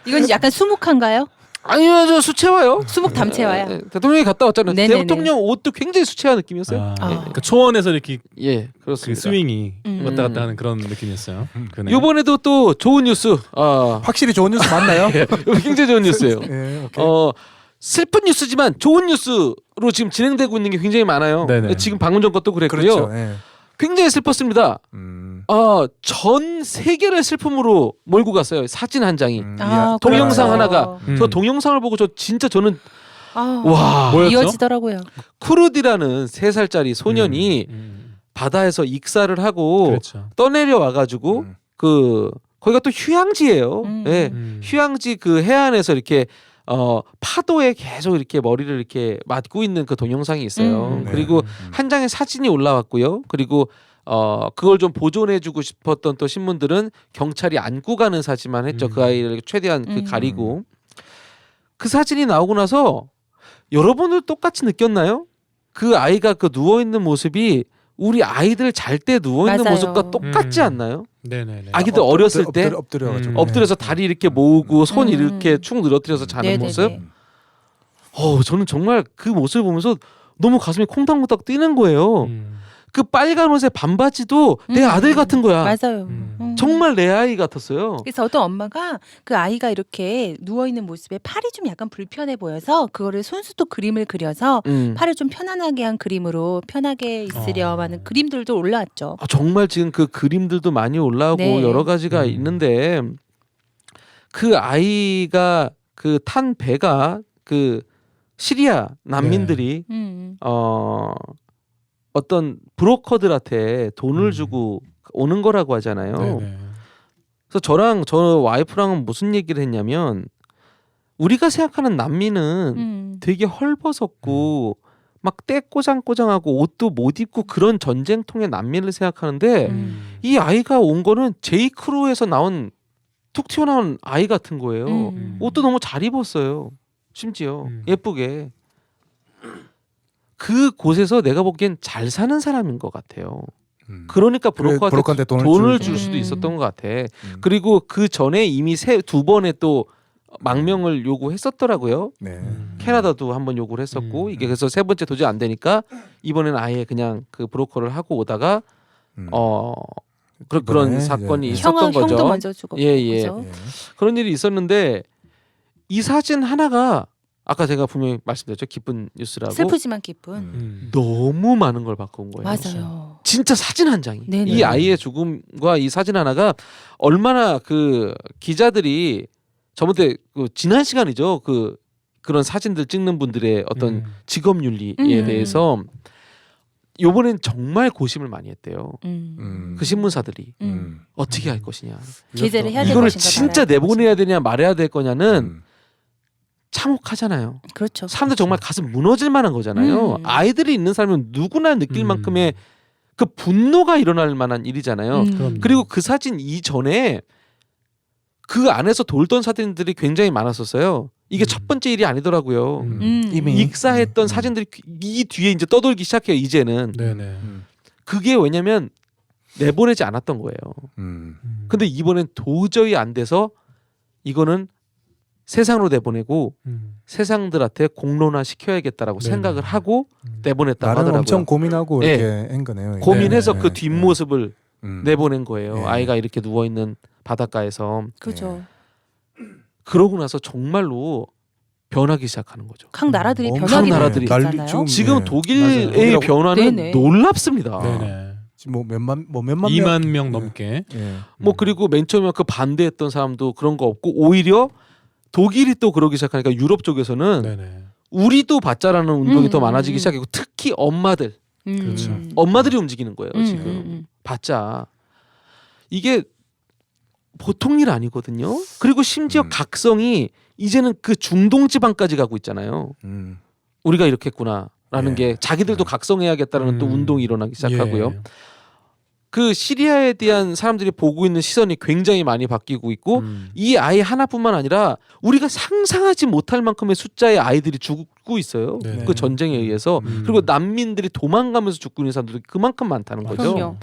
이건 약간 수묵한가요? 아니요, 저 수채화요. 수묵 담채화야. 대통령이 갔다 왔잖아요. 네네네. 대통령 옷도 굉장히 수채화 느낌이었어요. 그러니까 초원에서 이렇게 그렇습니다. 그 스윙이 왔다 갔다 하는 그런 느낌이었어요. 그러네요. 이번에도 또 좋은 뉴스. 확실히 좋은 뉴스 맞나요? 굉장히 좋은 뉴스예요. 예, 오케이. 슬픈 뉴스지만 좋은 뉴스로 지금 진행되고 있는 게 굉장히 많아요. 네네. 지금 방금 전 것도 그랬고요. 그렇죠. 예. 굉장히 슬펐습니다. 전 세계를 슬픔으로 몰고 갔어요. 사진 한 장이. 동영상 그렇죠. 하나가. 저 동영상을 보고 저는 와, 뭐였죠? 이어지더라고요. 쿠르디라는 3살짜리 소년이 바다에서 익사를 하고 그렇죠. 떠내려 와가지고 거기가 또 휴양지예요. 예, 휴양지 그 해안에서 이렇게 파도에 계속 이렇게 머리를 이렇게 맞고 있는 그 동영상이 있어요. 그리고 한 장의 사진이 올라왔고요. 그리고 그걸 좀 보존해주고 싶었던 또 신문들은 경찰이 안고 가는 사진만 했죠. 그 아이를 최대한 가리고. 그 사진이 나오고 나서 여러분들 똑같이 느꼈나요? 그 아이가 그 누워 있는 모습이 우리 아이들 잘 때 누워 있는 맞아요. 모습과 똑같지 않나요? 네네네. 아기들 어렸을 때 엎드려가지고. 엎드려서 다리 이렇게 모으고 손 이렇게 축 늘어뜨려서 자는 네네네. 모습. 저는 정말 그 모습을 보면서 너무 가슴이 콩닥콩닥 뛰는 거예요. 그 빨간 옷의 반바지도 내 아들 같은 거야. 맞아요. 정말 내 아이 같았어요. 그래서 어떤 엄마가 그 아이가 이렇게 누워 있는 모습에 팔이 좀 약간 불편해 보여서 그거를 손수도 그림을 그려서 팔을 좀 편안하게 한 그림으로 편하게 있으렴 하는 그림들도 올라왔죠. 정말 지금 그 그림들도 많이 올라오고 네. 여러 가지가 있는데 그 아이가 그 탄 배가 그 시리아 난민들이 어떤 브로커들한테 돈을 주고 오는 거라고 하잖아요. 네네. 그래서 저 와이프랑은 무슨 얘기를 했냐면 우리가 생각하는 난민은 되게 헐벗었고 막 떼꼬장꼬장하고 옷도 못 입고 그런 전쟁통의 난민을 생각하는데 이 아이가 온 거는 제이크루에서 나온 툭 튀어나온 아이 같은 거예요. 옷도 너무 잘 입었어요. 심지어 예쁘게. 그 곳에서 내가 보기엔 잘 사는 사람인 것 같아요. 그러니까 브로커한테 돈을 줄 수도 있었던 것 같아. 그리고 그 전에 이미 2번의 또 망명을 요구했었더라고요. 캐나다도 한번 요구를 했었고 이게 그래서 3번째 도저히 안 되니까 이번에는 아예 그냥 그 브로커를 하고 오다가 그런 사건이 있었던 거죠. 형도 먼저 주고. 그죠? 그런 일이 있었는데 이 사진 하나가 아까 제가 분명히 말씀드렸죠. 기쁜 뉴스라고. 슬프지만 기쁜. 너무 많은 걸 바꾼 거예요. 맞아요. 진짜 사진 한 장이. 네네. 이 아이의 죽음과 이 사진 하나가 얼마나 그 기자들이 저번에 지난 시간이죠. 그런 사진들 찍는 분들의 어떤 직업 윤리에 대해서 요번엔 정말 고심을 많이 했대요. 그 신문사들이 어떻게 할 것이냐. 제재를 해야 될 이거를 것인가 진짜 내보내야 되냐 말아야 될 거냐는 참혹하잖아요. 그렇죠. 사람들 정말 가슴 무너질 만한 거잖아요. 아이들이 있는 사람은 누구나 느낄 만큼의 그 분노가 일어날 만한 일이잖아요. 그리고 그 사진 이전에 그 안에서 돌던 사진들이 굉장히 많았었어요. 이게 첫 번째 일이 아니더라고요. 이미 익사했던 사진들이 이 뒤에 이제 떠돌기 시작해요. 이제는. 네네. 그게 왜냐면 내보내지 않았던 거예요. 근데 이번엔 도저히 안 돼서 이거는 세상으로 내보내고 세상들한테 공론화 시켜야겠다라고 생각을 하고 내보냈다고 나는 하더라고요. 엄청 고민하고 이렇게 한 거네요. 고민해서 그 뒷모습을 내보낸 거예요. 아이가 이렇게 누워 있는 바닷가에서. 그죠. 그러고 나서 정말로 변하기 시작하는 거죠. 각 나라들이 각 변하기 나라들이 시작하잖아요. 지금 독일의 변화는 네네. 놀랍습니다. 네네. 뭐 몇만 2만 명 넘게. 뭐 그리고 맨 처음에 그 반대했던 사람도 그런 거 없고 오히려 독일이 또 그러기 시작하니까 유럽 쪽에서는 우리도 받자라는 운동이 더 많아지기 시작했고 특히 엄마들 그렇죠. 엄마들이 움직이는 거예요 지금 받자 이게 보통 일 아니거든요. 그리고 심지어 각성이 이제는 그 중동 지방까지 가고 있잖아요. 우리가 이렇게 했구나라는 게 자기들도 각성해야겠다라는 또 운동이 일어나기 시작하고요. 그 시리아에 대한 사람들이 보고 있는 시선이 굉장히 많이 바뀌고 있고 이 아이 하나뿐만 아니라 우리가 상상하지 못할 만큼의 숫자의 아이들이 죽고 있어요. 그 전쟁에 의해서. 그리고 난민들이 도망가면서 죽고 있는 사람들도 그만큼 많다는 거죠.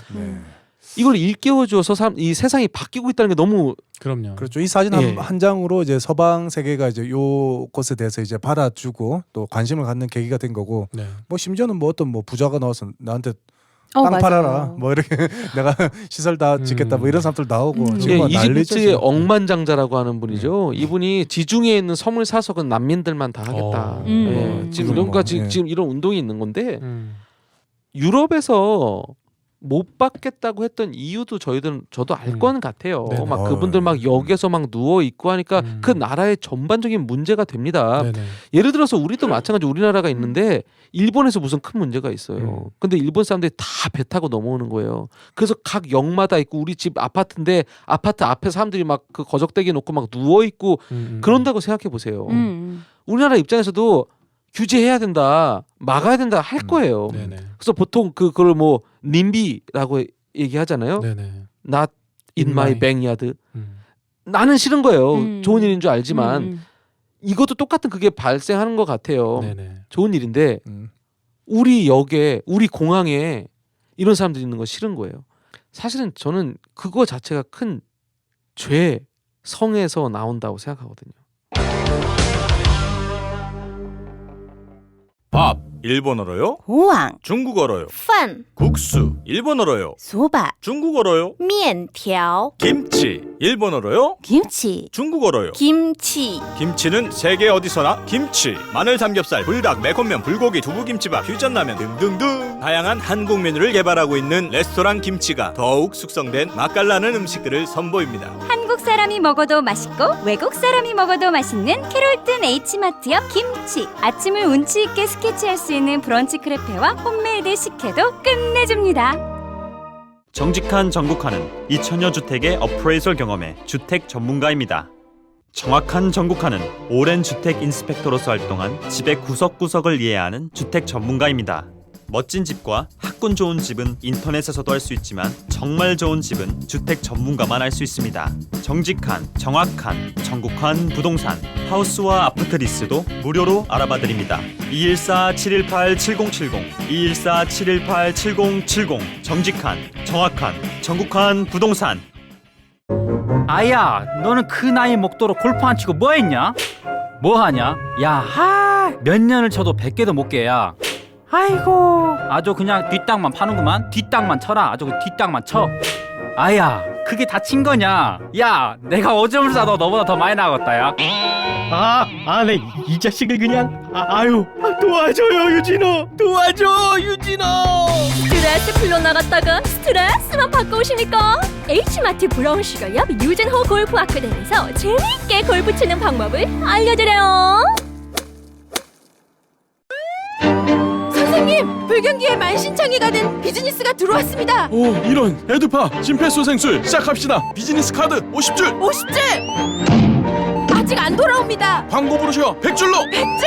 이걸 일깨워줘서 이 세상이 바뀌고 있다는 게 너무 그럼요. 그렇죠. 이 사진 한 장으로 이제 서방 세계가 이제 요 것에 대해서 이제 받아주고 또 관심을 갖는 계기가 된 거고. 뭐 심지어는 뭐 어떤 뭐 부자가 나와서 나한테 땅 팔아라. 뭐 이렇게 내가 시설 다 짓겠다. 뭐 이런 사람들 나오고. 이집트의 억만장자라고 하는 분이죠. 이분이 지중해에 있는 섬을 사서 난민들만 다 하겠다. 지금 지금 이런 운동이 있는 건데 유럽에서 못 받겠다고 했던 이유도 저도 알 거는 같아요. 막 그분들 막 역에서 막 누워 있고 하니까 그 나라의 전반적인 문제가 됩니다. 예를 들어서 우리도 마찬가지 우리나라가 있는데 일본에서 무슨 큰 문제가 있어요. 근데 일본 사람들이 다 배 타고 넘어오는 거예요. 그래서 각 역마다 있고 우리 집 아파트인데 아파트 앞에 사람들이 막 그 거적대기 놓고 막 누워 있고 그런다고 생각해 보세요. 우리나라 입장에서도 규제해야 된다, 막아야 된다 할 거예요. 그래서 보통 그걸 뭐 님비라고 얘기하잖아요. Not in my backyard. 나는 싫은 거예요. 좋은 일인 줄 알지만 이것도 똑같은 그게 발생하는 것 같아요. 좋은 일인데 우리 역에, 우리 공항에 이런 사람들이 있는 거 싫은 거예요. 사실은 저는 그거 자체가 큰 죄, 성에서 나온다고 생각하거든요. 밥 일본어로요? 우왕 중국어로요? 饭 국수 일본어로요? 소바 중국어로요? 面条 김치 일본어로요? 김치 중국어로요? 김치 김치는 세계 어디서나 김치 마늘 삼겹살 불닭 매콤면 불고기 두부김치밥 퓨전라면 등등등 다양한 한국 메뉴를 개발하고 있는 레스토랑 김치가 더욱 숙성된 맛깔나는 음식들을 선보입니다. 한국 사람이 먹어도 맛있고 외국 사람이 먹어도 맛있는 캐롤든 H마트역 김치. 아침을 운치 있게 스케치할 수 있는 브런치 크레페와 홈메이드 식혜도 끝내줍니다. 정직한 정국화는 2000여 주택의 어프레이설 경험의 주택 전문가입니다. 정확한 정국화는 오랜 주택 인스펙터로서 활동한 집의 구석구석을 이해하는 주택 전문가입니다. 멋진 집과 학군 좋은 집은 인터넷에서도 할 수 있지만 정말 좋은 집은 주택 전문가만 알 수 있습니다. 정직한, 정확한, 정국한 부동산 하우스와 아파트 리스도 무료로 알아봐드립니다. 214-718-7070 214-718-7070 정직한, 정확한, 정국한 부동산. 아야, 너는 그 나이 먹도록 골프 안 치고 뭐 했냐? 뭐 하냐? 야, 몇 년을 쳐도 100개도 못 깨야. 아이고, 아주 그냥 뒷땅만 파는구만. 뒷땅만 쳐라. 아주 뒷땅만 쳐. 아야, 그게 다친 거냐? 야, 내가 오줌을 싸도 너보다 더 많이 나갔다, 야. 네, 이 자식을 그냥. 아유, 도와줘요, 유진호. 도와줘, 유진호. 스트레스 풀려나갔다가 스트레스만 받고 오십니까? H마트 브라운슈가 옆 유진호 골프 아카데미에서 재미있게 골프 치는 방법을 알려드려요. 선생님, 불경기에 만신창이가 된 비즈니스가 들어왔습니다. 오, 이런 에듀파 심폐소생술 시작합시다. 비즈니스 카드 50줄 50줄! 아직 안 돌아옵니다. 광고 브로셔 100줄로 100줄!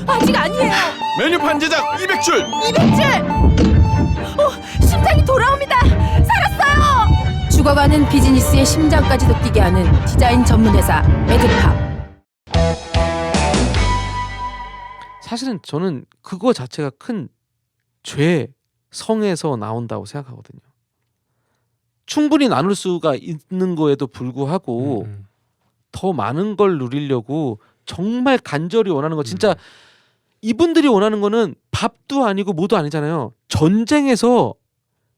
아직 아니에요. 메뉴판 제작 200줄 200줄! 심장이 돌아옵니다. 살았어요. 죽어가는 비즈니스의 심장까지도 뛰게 하는 디자인 전문회사 에듀파. 사실은 저는 그거 자체가 큰 죄, 성에서 나온다고 생각하거든요. 충분히 나눌 수가 있는 거에도 불구하고 더 많은 걸 누리려고 정말 간절히 원하는 거 진짜 이분들이 원하는 거는 밥도 아니고 뭐도 아니잖아요. 전쟁에서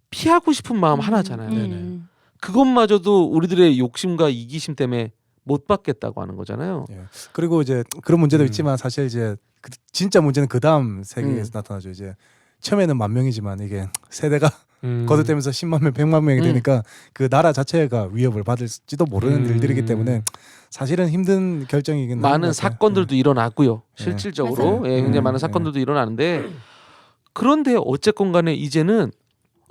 피하고 싶은 마음 하나잖아요. 그것마저도 우리들의 욕심과 이기심 때문에 못 받겠다고 하는 거잖아요. 그리고 이제 그런 문제도 있지만 사실 이제 진짜 문제는 그 다음 세계에서 나타나죠. 이제 처음에는 10,000명이지만 이게 세대가 거듭되면서 10만 명, 100만 명이 되니까 그 나라 자체가 위협을 받을지도 모르는 일들이기 때문에 사실은 힘든 결정이긴 많은 사건들도 일어나고요. 실질적으로 맞아요. 굉장히 많은 사건들도 일어나는데 그런데 어쨌건 간에 이제는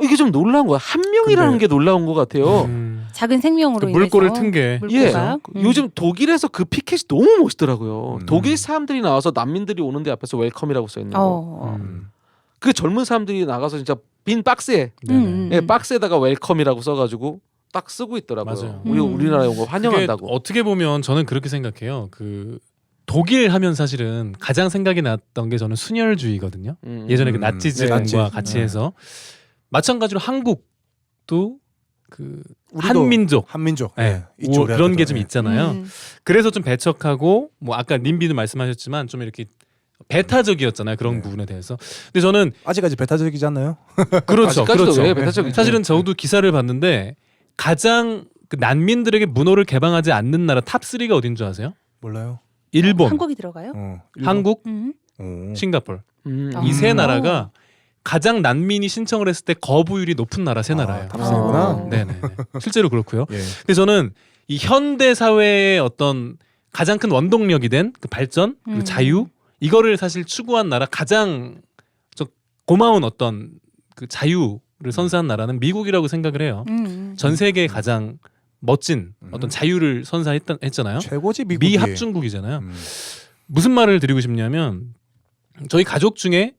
이게 좀 놀라운 거야. 한 명이라는 게 놀라운 것 같아요. 작은 생명으로 그 인해서 물꼬를 튼 게. 예. 요즘 독일에서 그 피켓이 너무 멋있더라고요. 독일 사람들이 나와서 난민들이 오는데 앞에서 웰컴이라고 써 있는 거. 그 젊은 사람들이 나가서 진짜 빈 박스에 예, 박스에다가 웰컴이라고 써가지고 딱 쓰고 있더라고요. 맞아요. 우리나라에 온 거 환영한다고. 그게 어떻게 보면 저는 그렇게 생각해요. 그 독일 하면 사실은 가장 생각이 났던 게 저는 순혈주의거든요. 예전에 그 나치즘과 같이 해서 마찬가지로 한국도 그 한민족, 네. 이쪽으로 그런 게 해야 좀 되죠. 있잖아요. 그래서 좀 배척하고 뭐 아까 님비도 말씀하셨지만 좀 이렇게 배타적이었잖아요. 그런 부분에 대해서. 근데 저는 아직까지 배타적이지 않나요? 그렇죠, 아직까지도 그렇죠. 왜 배타적이죠? 사실은 저도 기사를 봤는데 가장 그 난민들에게 문호를 개방하지 않는 나라 탑 3가 어딘 줄 아세요? 몰라요. 일본, 한국이 들어가요? 한국, 오. 싱가포르. 이 세 나라가 가장 난민이 신청을 했을 때 거부율이 높은 나라 세 나라예요. 탑3구나. 네네. 실제로 그렇고요. 근데 저는 이 현대 사회의 어떤 가장 큰 원동력이 된 그 발전, 그리고 자유 이거를 사실 추구한 나라 가장 저 고마운 어떤 그 자유를 선사한 나라는 미국이라고 생각을 해요. 전 세계에 가장 멋진 어떤 자유를 선사했잖아요. 최고지 미국이. 미합중국이잖아요. 무슨 말을 드리고 싶냐면 저희 가족 중에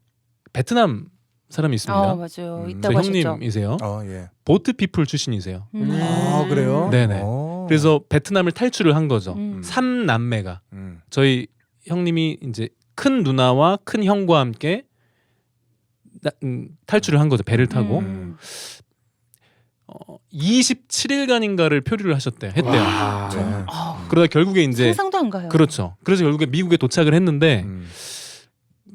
베트남 사람이 있습니다. 맞아요. 저희 있다고 하셨죠. 형님이세요. 예. 보트 피플 출신이세요. 아 그래요? 네네. 오. 그래서 베트남을 탈출을 한 거죠. 3남매가 저희 형님이 이제 큰 누나와 큰 형과 함께 탈출을 한 거죠. 배를 타고 27일간인가를 표류를 했대요. 그러다 결국에 이제 상상도 안 가요. 그렇죠. 그래서 결국에 미국에 도착을 했는데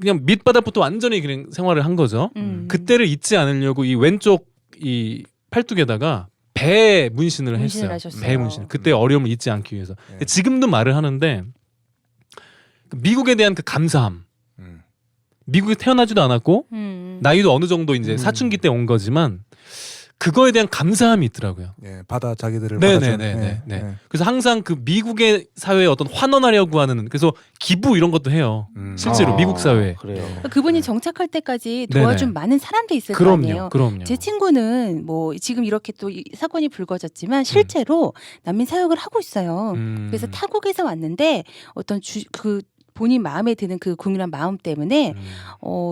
그냥 밑바닥부터 완전히 그냥 생활을 한 거죠. 그때를 잊지 않으려고 이 왼쪽 이 팔뚝에다가 배 문신을 했어요. 하셨어요. 배 문신. 그때 어려움을 잊지 않기 위해서. 지금도 말을 하는데 미국에 대한 그 감사함. 미국에 태어나지도 않았고 나이도 어느 정도 이제 사춘기 때 온 거지만 그거에 대한 감사함이 있더라고요. 바다 자기들을 받아주는. 네네네. 그래서 항상 그 미국의 사회에 어떤 환원하려고 하는 그래서 기부 이런 것도 해요. 실제로 미국 사회에. 그분이 정착할 때까지 도와준 네네. 많은 사람도 있을 거 그럼요, 아니에요. 그럼요. 제 친구는 뭐 지금 이렇게 또 이 사건이 불거졌지만 실제로 난민 사역을 하고 있어요. 그래서 타국에서 왔는데 어떤 그 본인 마음에 드는 그 국민한 마음 때문에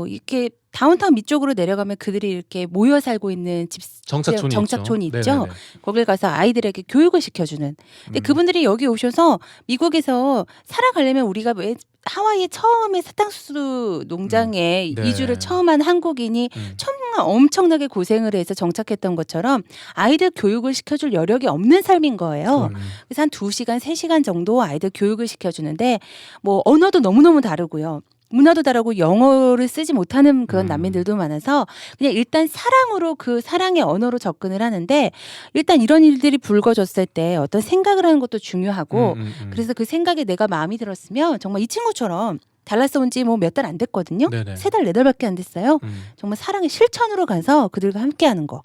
이렇게 다운타운 밑쪽으로 내려가면 그들이 이렇게 모여 살고 있는 정착촌이 있죠. 네네네. 거길 가서 아이들에게 교육을 시켜주는. 근데 그분들이 여기 오셔서 미국에서 살아가려면 우리가 왜 하와이에 처음에 사탕수수 농장에 네. 이주를 처음 한 한국인이 정말 엄청나게 고생을 해서 정착했던 것처럼 아이들 교육을 시켜줄 여력이 없는 삶인 거예요. 그래서 한 2시간, 3시간 정도 아이들 교육을 시켜주는데 뭐 언어도 너무너무 다르고요. 문화도 다르고 영어를 쓰지 못하는 그런 난민들도 많아서 그냥 일단 사랑으로 그 사랑의 언어로 접근을 하는데 일단 이런 일들이 불거졌을 때 어떤 생각을 하는 것도 중요하고 그래서 그 생각에 내가 마음이 들었으면 정말 이 친구처럼 달라스 온 지 뭐 몇 달 안 됐거든요. 네네. 3달, 4달밖에 안 됐어요. 정말 사랑의 실천으로 가서 그들과 함께하는 거.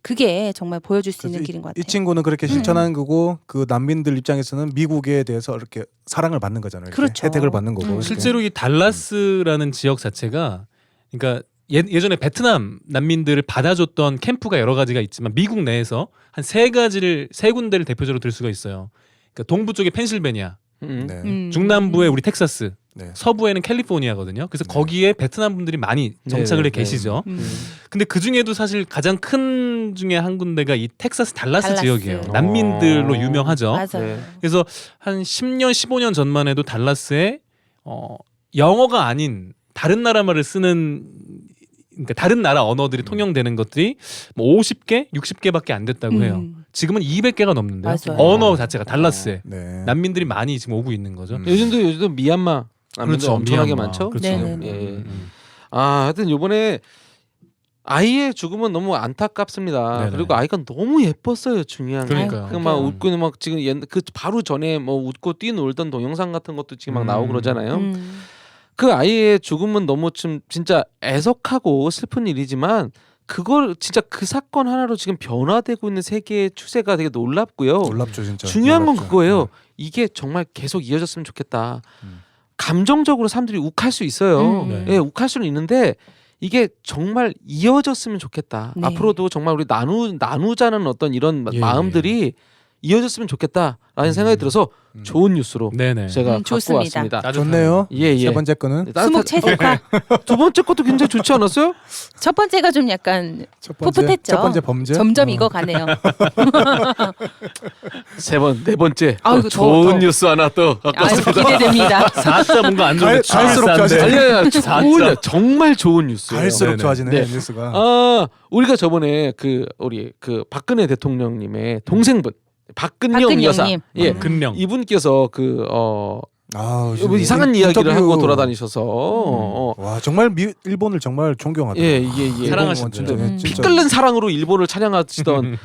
그게 정말 보여줄 수 있는 길인 것 같아요. 이 친구는 그렇게 실천하는 거고 그 난민들 입장에서는 미국에 대해서 이렇게 사랑을 받는 거잖아요. 이렇게 그렇죠. 혜택을 받는 거고. 이렇게. 실제로 이 달라스라는 지역 자체가 그러니까 예전에 베트남 난민들을 받아줬던 캠프가 여러 가지가 있지만 미국 내에서 한 세 군데를 대표적으로 들 수가 있어요. 그러니까 동부 쪽에 펜실베니아, 중남부에 우리 텍사스, 서부에는 캘리포니아거든요. 그래서 거기에 베트남 분들이 많이 정착을 해 계시죠. 근데 그 중에도 사실 가장 큰 중에 한 군데가 이 텍사스 달라스 지역이에요. 난민들로 유명하죠. 맞아요. 그래서 한 10년, 15년 전만 해도 달라스에 영어가 아닌 다른 나라 말을 쓰는 그러니까 다른 나라 언어들이 통용되는 것들이 뭐 50개, 60개밖에 안 됐다고 해요. 지금은 200개가 넘는데요. 맞아요. 언어 자체가 달라스에 난민들이 많이 지금 오고 있는 거죠. 요즘도 미얀마 난민들 그렇죠, 엄청나게 미얀마. 많죠. 그렇죠. 예. 하여튼 이번에 아이의 죽음은 너무 안타깝습니다. 네네. 그리고 아이가 너무 예뻤어요. 중요한 게. 그러니까요. 막 웃고 막 지금 그 바로 전에 뭐 웃고 뛰놀던 동영상 같은 것도 지금 막 나오고 그러잖아요. 그 아이의 죽음은 너무 좀 진짜 애석하고 슬픈 일이지만 그걸 진짜 그 사건 하나로 지금 변화되고 있는 세계의 추세가 되게 놀랍고요. 놀랍죠, 진짜. 중요한 건 놀랍죠. 그거예요. 이게 정말 계속 이어졌으면 좋겠다. 감정적으로 사람들이 욱할 수 있어요. 예, 욱할 수는 있는데 이게 정말 이어졌으면 좋겠다. 네. 앞으로도 정말 우리 나누자는 어떤 이런 마음들이 이어졌으면 좋겠다라는 생각이 들어서 좋은 뉴스로 제가 갖고 좋습니다. 왔습니다. 좋네요. 예. 세 번째 거는 수목 채색화. 두 번째 것도 굉장히 좋지 않았어요? 첫 번째가 좀 약간 번째, 풋풋했죠. 첫 번째 범죄? 점점 익어가네요. 네 번째 아이고, 또 좋은 더. 뉴스 하나 또 갖고 아이고, 왔습니다. 기대됩니다. 4자 뭔가 안 좋은데 갈수록 좋아지네. 아니야, 사자. 좋은, 정말 좋은 뉴스예요. 갈수록 네네. 좋아지네 네. 뉴스가. 우리가 저번에 우리 박근혜 대통령님의 동생분 박근영 여사, 예, 근령 이분께서 지금 이상한 이야기를 인터뷰. 하고 돌아다니셔서 와 정말 일본을 정말 존경하다. 예. 사랑하신다. 피 끓는 사랑으로 일본을 찬양하시던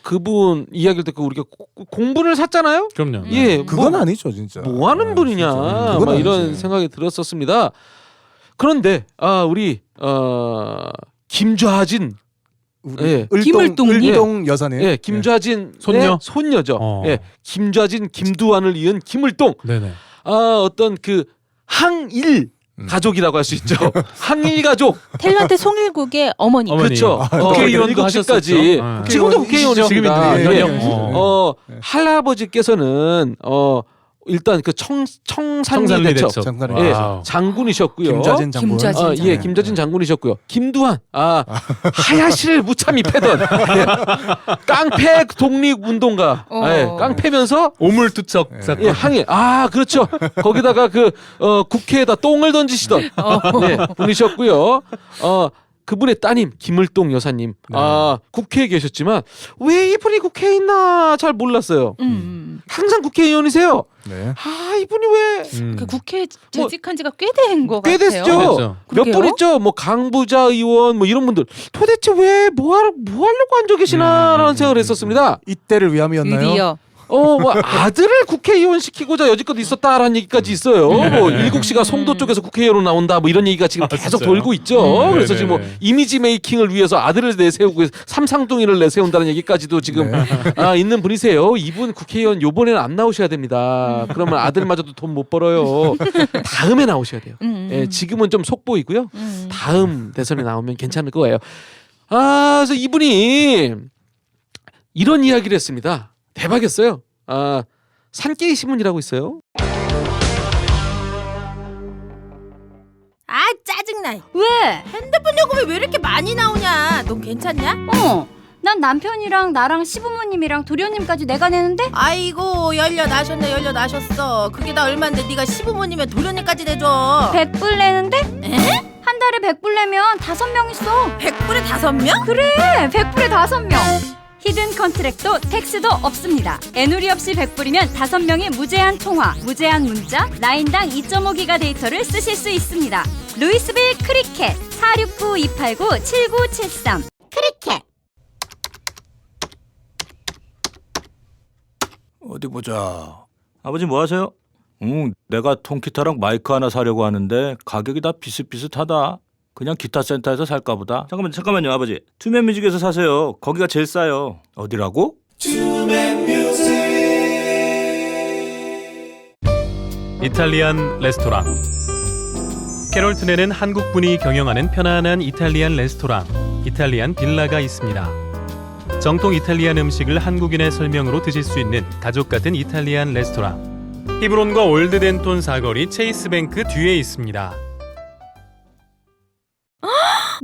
그분 이야기를 듣고 우리가 공분을 샀잖아요. 그럼요. 예, 그건 아니죠 진짜. 뭐 하는 분이냐, 그건 막 이런 아니지. 생각이 들었었습니다. 그런데 우리 김좌진, 예, 을동 여사네. 예, 김좌진 손녀죠. 예, 김좌진, 김두한을 이은 김을동. 네네. 어떤 그 항일 가족이라고 할 수 있죠. 항일 가족. 탤런트 송일국의 어머니. 그렇죠. 국회의원도 하셨었죠. 7시까지. 지금도 국회의원이십니다. 지금입니다. 할아버지께서는 일단 그 청산리 대첩 장군이셨고요. 김좌진 장군. 예, 김좌진 장군이셨고요. 김두한 하야시를 무참히 패던 깡패 독립운동가. 깡패면서 오물투척 사건. 예, 항해. 그렇죠. 거기다가 국회에다 똥을 던지시던 분이셨고요. 그분의 따님 김을동 여사님 국회에 계셨지만 왜 이분이 국회에 있나 잘 몰랐어요. 항상 국회의원이세요. 네. 이분이 왜 그 국회에 재직한 지가 꽤 된 거 같아요. 꽤 됐죠. 몇 분 있죠. 뭐 강부자 의원 뭐 이런 분들 도대체 왜 뭐 하려고 앉아 계시나라는 생각을 했었습니다. 이때를 위함이었나요? 드디어. 뭐 아들을 국회의원 시키고자 여지껏 있었다라는 얘기까지 있어요. 뭐 일국씨가 송도 쪽에서 국회의원으로 나온다 뭐 이런 얘기가 지금 계속 진짜요? 돌고 있죠. 그래서 지금 뭐 이미지 메이킹을 위해서 아들을 내세우고 삼상둥이를 내세운다는 얘기까지도 지금 있는 분이세요. 이분 국회의원 요번에는 안 나오셔야 됩니다. 그러면 아들마저도 돈 못 벌어요. 다음에 나오셔야 돼요. 예, 지금은 좀 속보이고요. 다음 대선에 나오면 괜찮을 거예요. 그래서 이분이 이런 이야기를 했습니다. 대박이었어요. 산케이 신문이라고 있어요. 짜증나. 왜? 핸드폰 요금이 왜 이렇게 많이 나오냐? 넌 괜찮냐? 난 남편이랑 나랑 시부모님이랑 도련님까지 내가 내는데? 아이고 열려 나셨어. 그게 다 얼만데 네가 시부모님의 도련님까지 내줘. 100불 내는데? 에? 한 달에 100불 내면 5명 있어. 100불에 5명? 그래, 100불에 5명. 히든 컨트랙도 텍스도 없습니다. 애누리 없이 100불이면 5명의 무제한 통화, 무제한 문자, 라인당 2.5기가 데이터를 쓰실 수 있습니다. 루이스빌 크리켓 469-289-7973 크리켓. 어디 보자. 아버지 뭐 하세요? 내가 통기타랑 마이크 하나 사려고 하는데 가격이 다 비슷비슷하다. 그냥 기타 센터에서 살까 보다. 잠깐만요 아버지. 투맨뮤직에서 사세요. 거기가 제일 싸요. 어디라고? 이탈리안 레스토랑. 캐롤튼에는 한국분이 경영하는 편안한 이탈리안 레스토랑, 이탈리안 빌라가 있습니다. 정통 이탈리안 음식을 한국인의 설명으로 드실 수 있는 가족 같은 이탈리안 레스토랑. 히브론과 올드덴톤 사거리 체이스뱅크 뒤에 있습니다.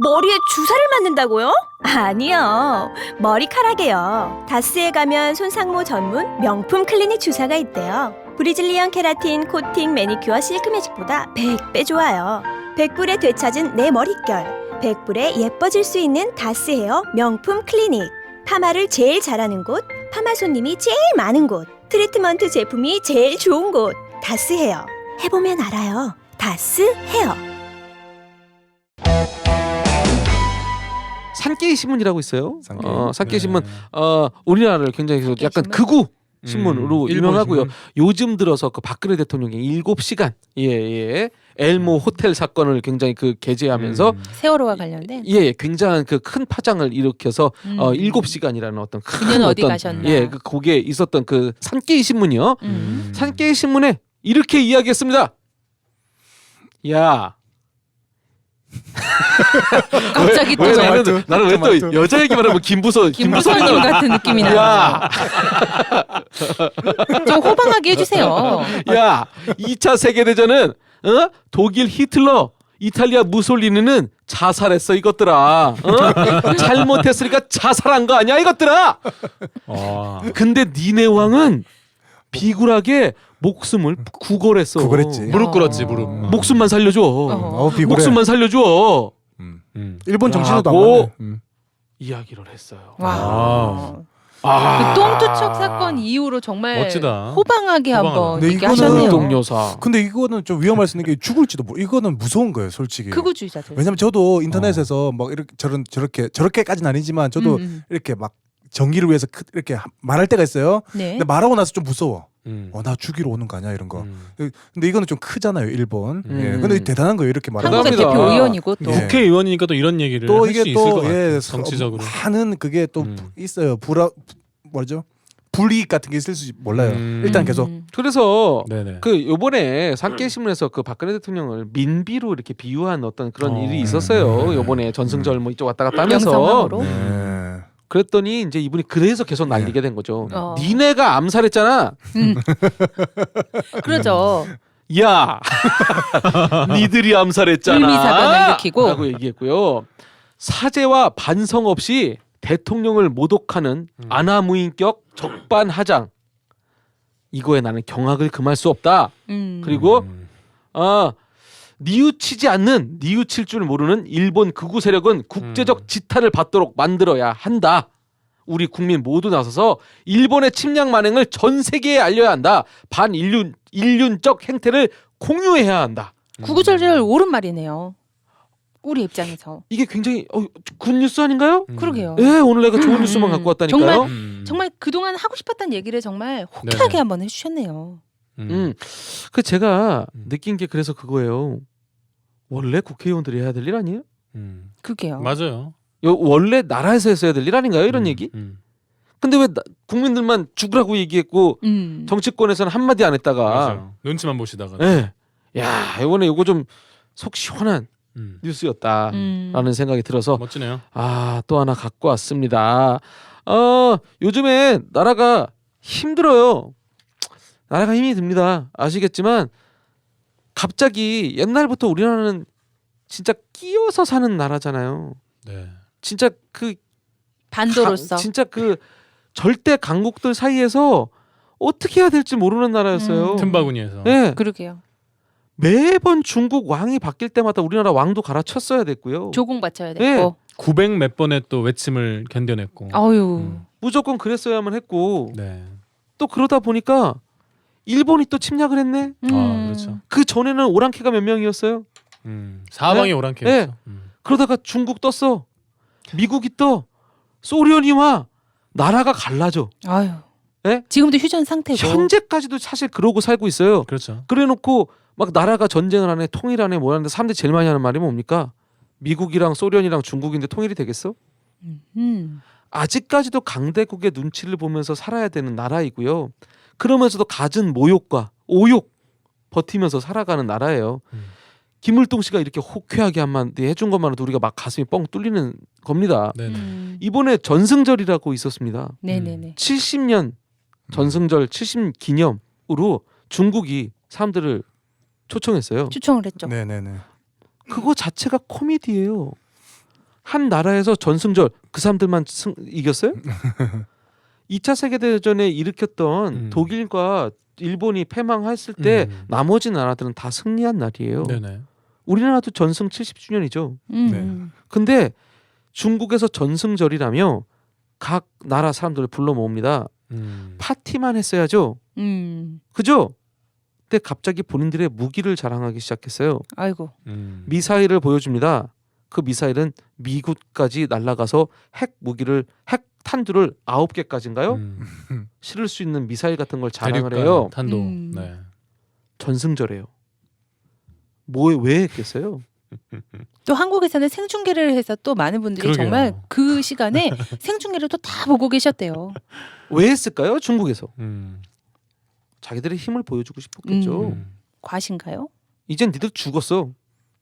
머리에 주사를 맞는다고요? 아니요. 머리카락에요. 다스에 가면 손상모 전문 명품 클리닉 주사가 있대요. 브리질리언 케라틴, 코팅, 매니큐어, 실크 매직보다 100배 좋아요. 100불에 되찾은 내 머릿결. 100불에 예뻐질 수 있는 다스 헤어 명품 클리닉. 파마를 제일 잘하는 곳, 파마 손님이 제일 많은 곳, 트리트먼트 제품이 제일 좋은 곳. 다스 헤어. 해보면 알아요. 다스 헤어. 산케이 신문이라고 있어요. 산케이 신문 우리나라를 굉장히 약간 극우 신문으로 일본 유명하고요. 신문. 요즘 들어서 그 박근혜 대통령이 7시간 엘모 호텔 사건을 굉장히 그 게재하면서 세월호와 관련된 굉장한 그 큰 파장을 일으켜서 7시간이라는 어떤 그녀는 큰 어디 어떤 가셨나? 그 거기에 있었던 그 산케이 신문이요. 산케이 신문에 이렇게 이야기했습니다. 야. 갑자기 또 나는 왜 또 여자 얘기만 하면 김부선님 같은 느낌이 나요. 야. 좀 호방하게 해주세요. 야, 2차 세계대전은 독일 히틀러, 이탈리아 무솔리니는 자살했어 이것들아. 잘못했으니까 자살한 거 아니야 이것들아. 근데 니네 왕은 비굴하게 목숨을 구걸했어. 구걸했지. 무릎 꿇었지 무릎. 목숨만 살려줘. 목숨만 살려줘. 일본 정신도 안 라고 맞네. 이야기를 했어요. 와. 그 똥투척 사건 이후로 정말 멋지다. 호방하게 한번 근데 얘기하셨네요. 동료사. 근데 이거는 좀 위험할 수 있는 게 죽을지도 이거는 무서운 거예요, 솔직히. 극우주의자들. 왜냐면 저도 인터넷에서 막 이렇게 저렇게까지는 아니지만 저도 이렇게 막 정의를 위해서 이렇게 말할 때가 있어요. 네. 근데 말하고 나서 좀 무서워. 나 죽이러 오는 거 아니야 이런 거. 근데 이거는 좀 크잖아요, 일본. 근데 대단한 거예요, 이렇게 말하는 한국의 거. 대표 의원이고 또 국회의원이니까 또 이런 얘기를 또 할 수 이게 있을 것 또 같아요. 정치적으로. 하는 그게 또 있어요. 뭐죠? 불이익 같은 게 있을 수 몰라요. 일단 계속. 그래서 네네. 그 요번에 산케이신문에서 그 박근혜 대통령을 민비로 이렇게 비유한 어떤 그런 일이 있었어요. 요번에 전승절 뭐 이쪽 왔다 갔다 하면서. 영상으로. 그랬더니 이제 이분이 그래서 계속 날리게 된 거죠. 어. 니네가 암살했잖아. 그러죠. 야, 니들이 암살했잖아. 의미사변을 일으키고. 라고 얘기했고요. 사죄와 반성 없이 대통령을 모독하는 아나무인격 적반하장. 이거에 나는 경악을 금할 수 없다. 그리고 뉘우칠 줄 모르는 일본 극우 세력은 국제적 지탄을 받도록 만들어야 한다. 우리 국민 모두 나서서 일본의 침략 만행을 전 세계에 알려야 한다. 반인륜적 행태를 공유해야 한다. 구구절절 옳은 말이네요. 우리 입장에서. 이게 굉장히 굿뉴스 아닌가요? 그러게요. 예, 오늘 내가 좋은 뉴스만 갖고 왔다니까요. 정말 그동안 하고 싶었던 얘기를 정말 호쾌하게 한번 해주셨네요. 그 제가 느낀 게 그래서 그거예요. 원래 국회의원들이 해야 될 일 아니에요? 그게요. 맞아요. 원래 나라에서 했어야 될 일 아닌가요? 이런 얘기? 근데 왜 국민들만 죽으라고 얘기했고 정치권에서는 한마디 안 했다가 맞아요. 눈치만 보시다가. 네. 야, 이번에 요거 좀 속 시원한 뉴스였다라는 생각이 들어서 멋지네요. 또 하나 갖고 왔습니다. 요즘에 나라가 힘들어요. 나라가 힘이 듭니다. 아시겠지만 갑자기 옛날부터 우리나라는 진짜 끼어서 사는 나라잖아요. 네. 진짜 그 반도로서 진짜 그 절대 강국들 사이에서 어떻게 해야 될지 모르는 나라였어요. 틈바구니에서. 네. 그러게요. 매번 중국 왕이 바뀔 때마다 우리나라 왕도 갈아쳤어야 됐고요. 조공 바쳐야 됐고. 네. 900 몇 번의 또 외침을 견뎌냈고. 아유. 무조건 그랬어야만 했고. 네. 또 그러다 보니까 일본이 또 침략을 했네. 그렇죠. 그 전에는 오랑캐가 몇 명이었어요? 사방에 네? 오랑캐였죠. 네. 그러다가 중국 떴어. 미국이 떠. 소련이 와. 나라가 갈라져. 아유. 네? 지금도 휴전 상태고. 현재까지도 사실 그러고 살고 있어요. 그렇죠. 그래놓고 막 나라가 전쟁을 하네, 통일하네, 뭐 하는데 사람들이 제일 많이 하는 말이 뭡니까? 미국이랑 소련이랑 중국인데 통일이 되겠어? 아직까지도 강대국의 눈치를 보면서 살아야 되는 나라이고요. 그러면서도 갖은 모욕과 오욕 버티면서 살아가는 나라예요. 김물동 씨가 이렇게 호쾌하게 한마디 해준 것만으로도 우리가 막 가슴이 뻥 뚫리는 겁니다. 이번에 전승절이라고 있었습니다. 네네네. 70년 전승절 70 기념으로 중국이 사람들을 초청했어요. 초청을 했죠. 네네네. 그거 자체가 코미디예요. 한 나라에서 전승절 그 사람들만 이겼어요? 2차 세계대전에 일으켰던 독일과 일본이 패망했을 때 나머지 나라들은 다 승리한 날이에요. 네네. 우리나라도 전승 70주년이죠. 네. 근데 중국에서 전승절이라며 각 나라 사람들을 불러 모읍니다. 파티만 했어야죠. 그죠? 근데 갑자기 본인들의 무기를 자랑하기 시작했어요. 아이고. 미사일을 보여줍니다. 그 미사일은 미국까지 날아가서 핵 탄두를 9개까지인가요? 실을 수 있는 미사일 같은 걸 자랑을 대륙간 해요. 탄도. 네. 전승절해요. 왜 했겠어요? 또 한국에서는 생중계를 해서 또 많은 분들이 그러게요. 정말 그 시간에 생중계를 또 다 보고 계셨대요. 왜 했을까요? 중국에서. 자기들의 힘을 보여주고 싶었겠죠. 과신가요? 이젠 니들 죽었어.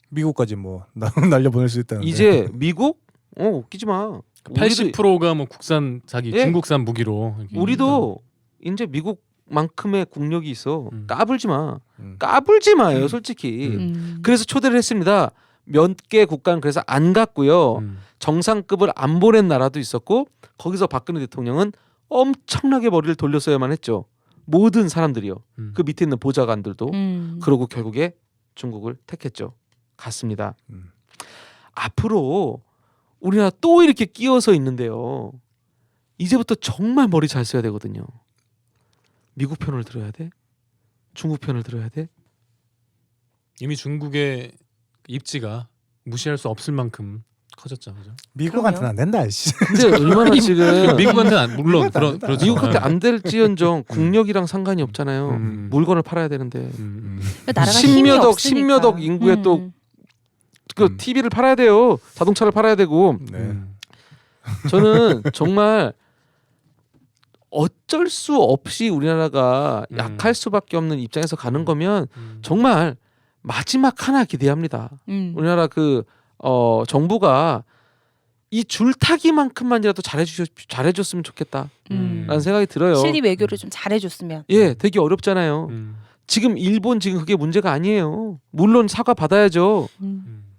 미국까지 뭐 날려보낼 수 있다는데. 이제 미국? 웃기지 마. 80%가 뭐 국산 자기 예? 중국산 무기로. 이렇게 우리도 이제 미국만큼의 국력이 있어. 까불지 마. 까불지 마요, 솔직히. 그래서 초대를 했습니다. 몇 개 국가는 그래서 안 갔고요. 정상급을 안 보낸 나라도 있었고 거기서 박근혜 대통령은 엄청나게 머리를 돌렸어야만 했죠. 모든 사람들이요. 그 밑에 있는 보좌관들도. 그러고 결국에 중국을 택했죠. 갔습니다. 앞으로 우리나라 또 이렇게 끼어서 있는데요. 이제부터 정말 머리 잘 써야 되거든요. 미국 편을 들어야 돼? 중국 편을 들어야 돼? 이미 중국의 입지가 무시할 수 없을 만큼 커졌죠, 그죠? 미국한테는 안 된다. 씨. 근데 얼마나 지금 미국한테는 물론 그렇죠. 미국한테 안 될지언정 국력이랑 상관이 없잖아요. 물건을 팔아야 되는데 나라가 힘이 없으니까. 10몇억 인구에 또 그 TV를 팔아야 돼요. 자동차를 팔아야 되고. 저는 정말 어쩔 수 없이 우리나라가 약할 수밖에 없는 입장에서 가는 거면 정말 마지막 하나 기대합니다. 우리나라 정부가 이 줄타기만큼만이라도 잘해줬으면 좋겠다. 라는 생각이 들어요. 실리 외교를 좀 잘해줬으면. 예, 되게 어렵잖아요. 지금 일본 지금 그게 문제가 아니에요. 물론 사과 받아야죠.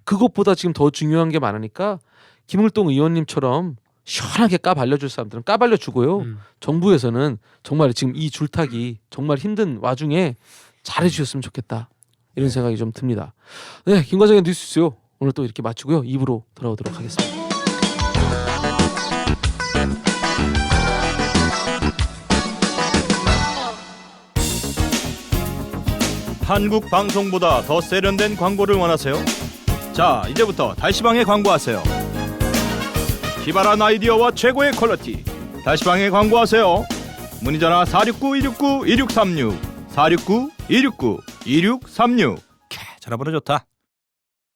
그것보다 지금 더 중요한 게 많으니까 김을동 의원님처럼 시원하게 까발려줄 사람들은 까발려주고요. 정부에서는 정말 지금 이 줄타기 정말 힘든 와중에 잘해주셨으면 좋겠다. 이런 생각이 좀 듭니다. 네, 김과장의 뉴스쇼 오늘 또 이렇게 마치고요. 2부로 돌아오도록 하겠습니다. 한국 방송보다 더 세련된 광고를 원하세요? 자, 이제부터 달시방에 광고하세요. 기발한 아이디어와 최고의 퀄리티 달시방에 광고하세요. 문의전화 469-269-2636 469-269-2636. 전화번호 좋다.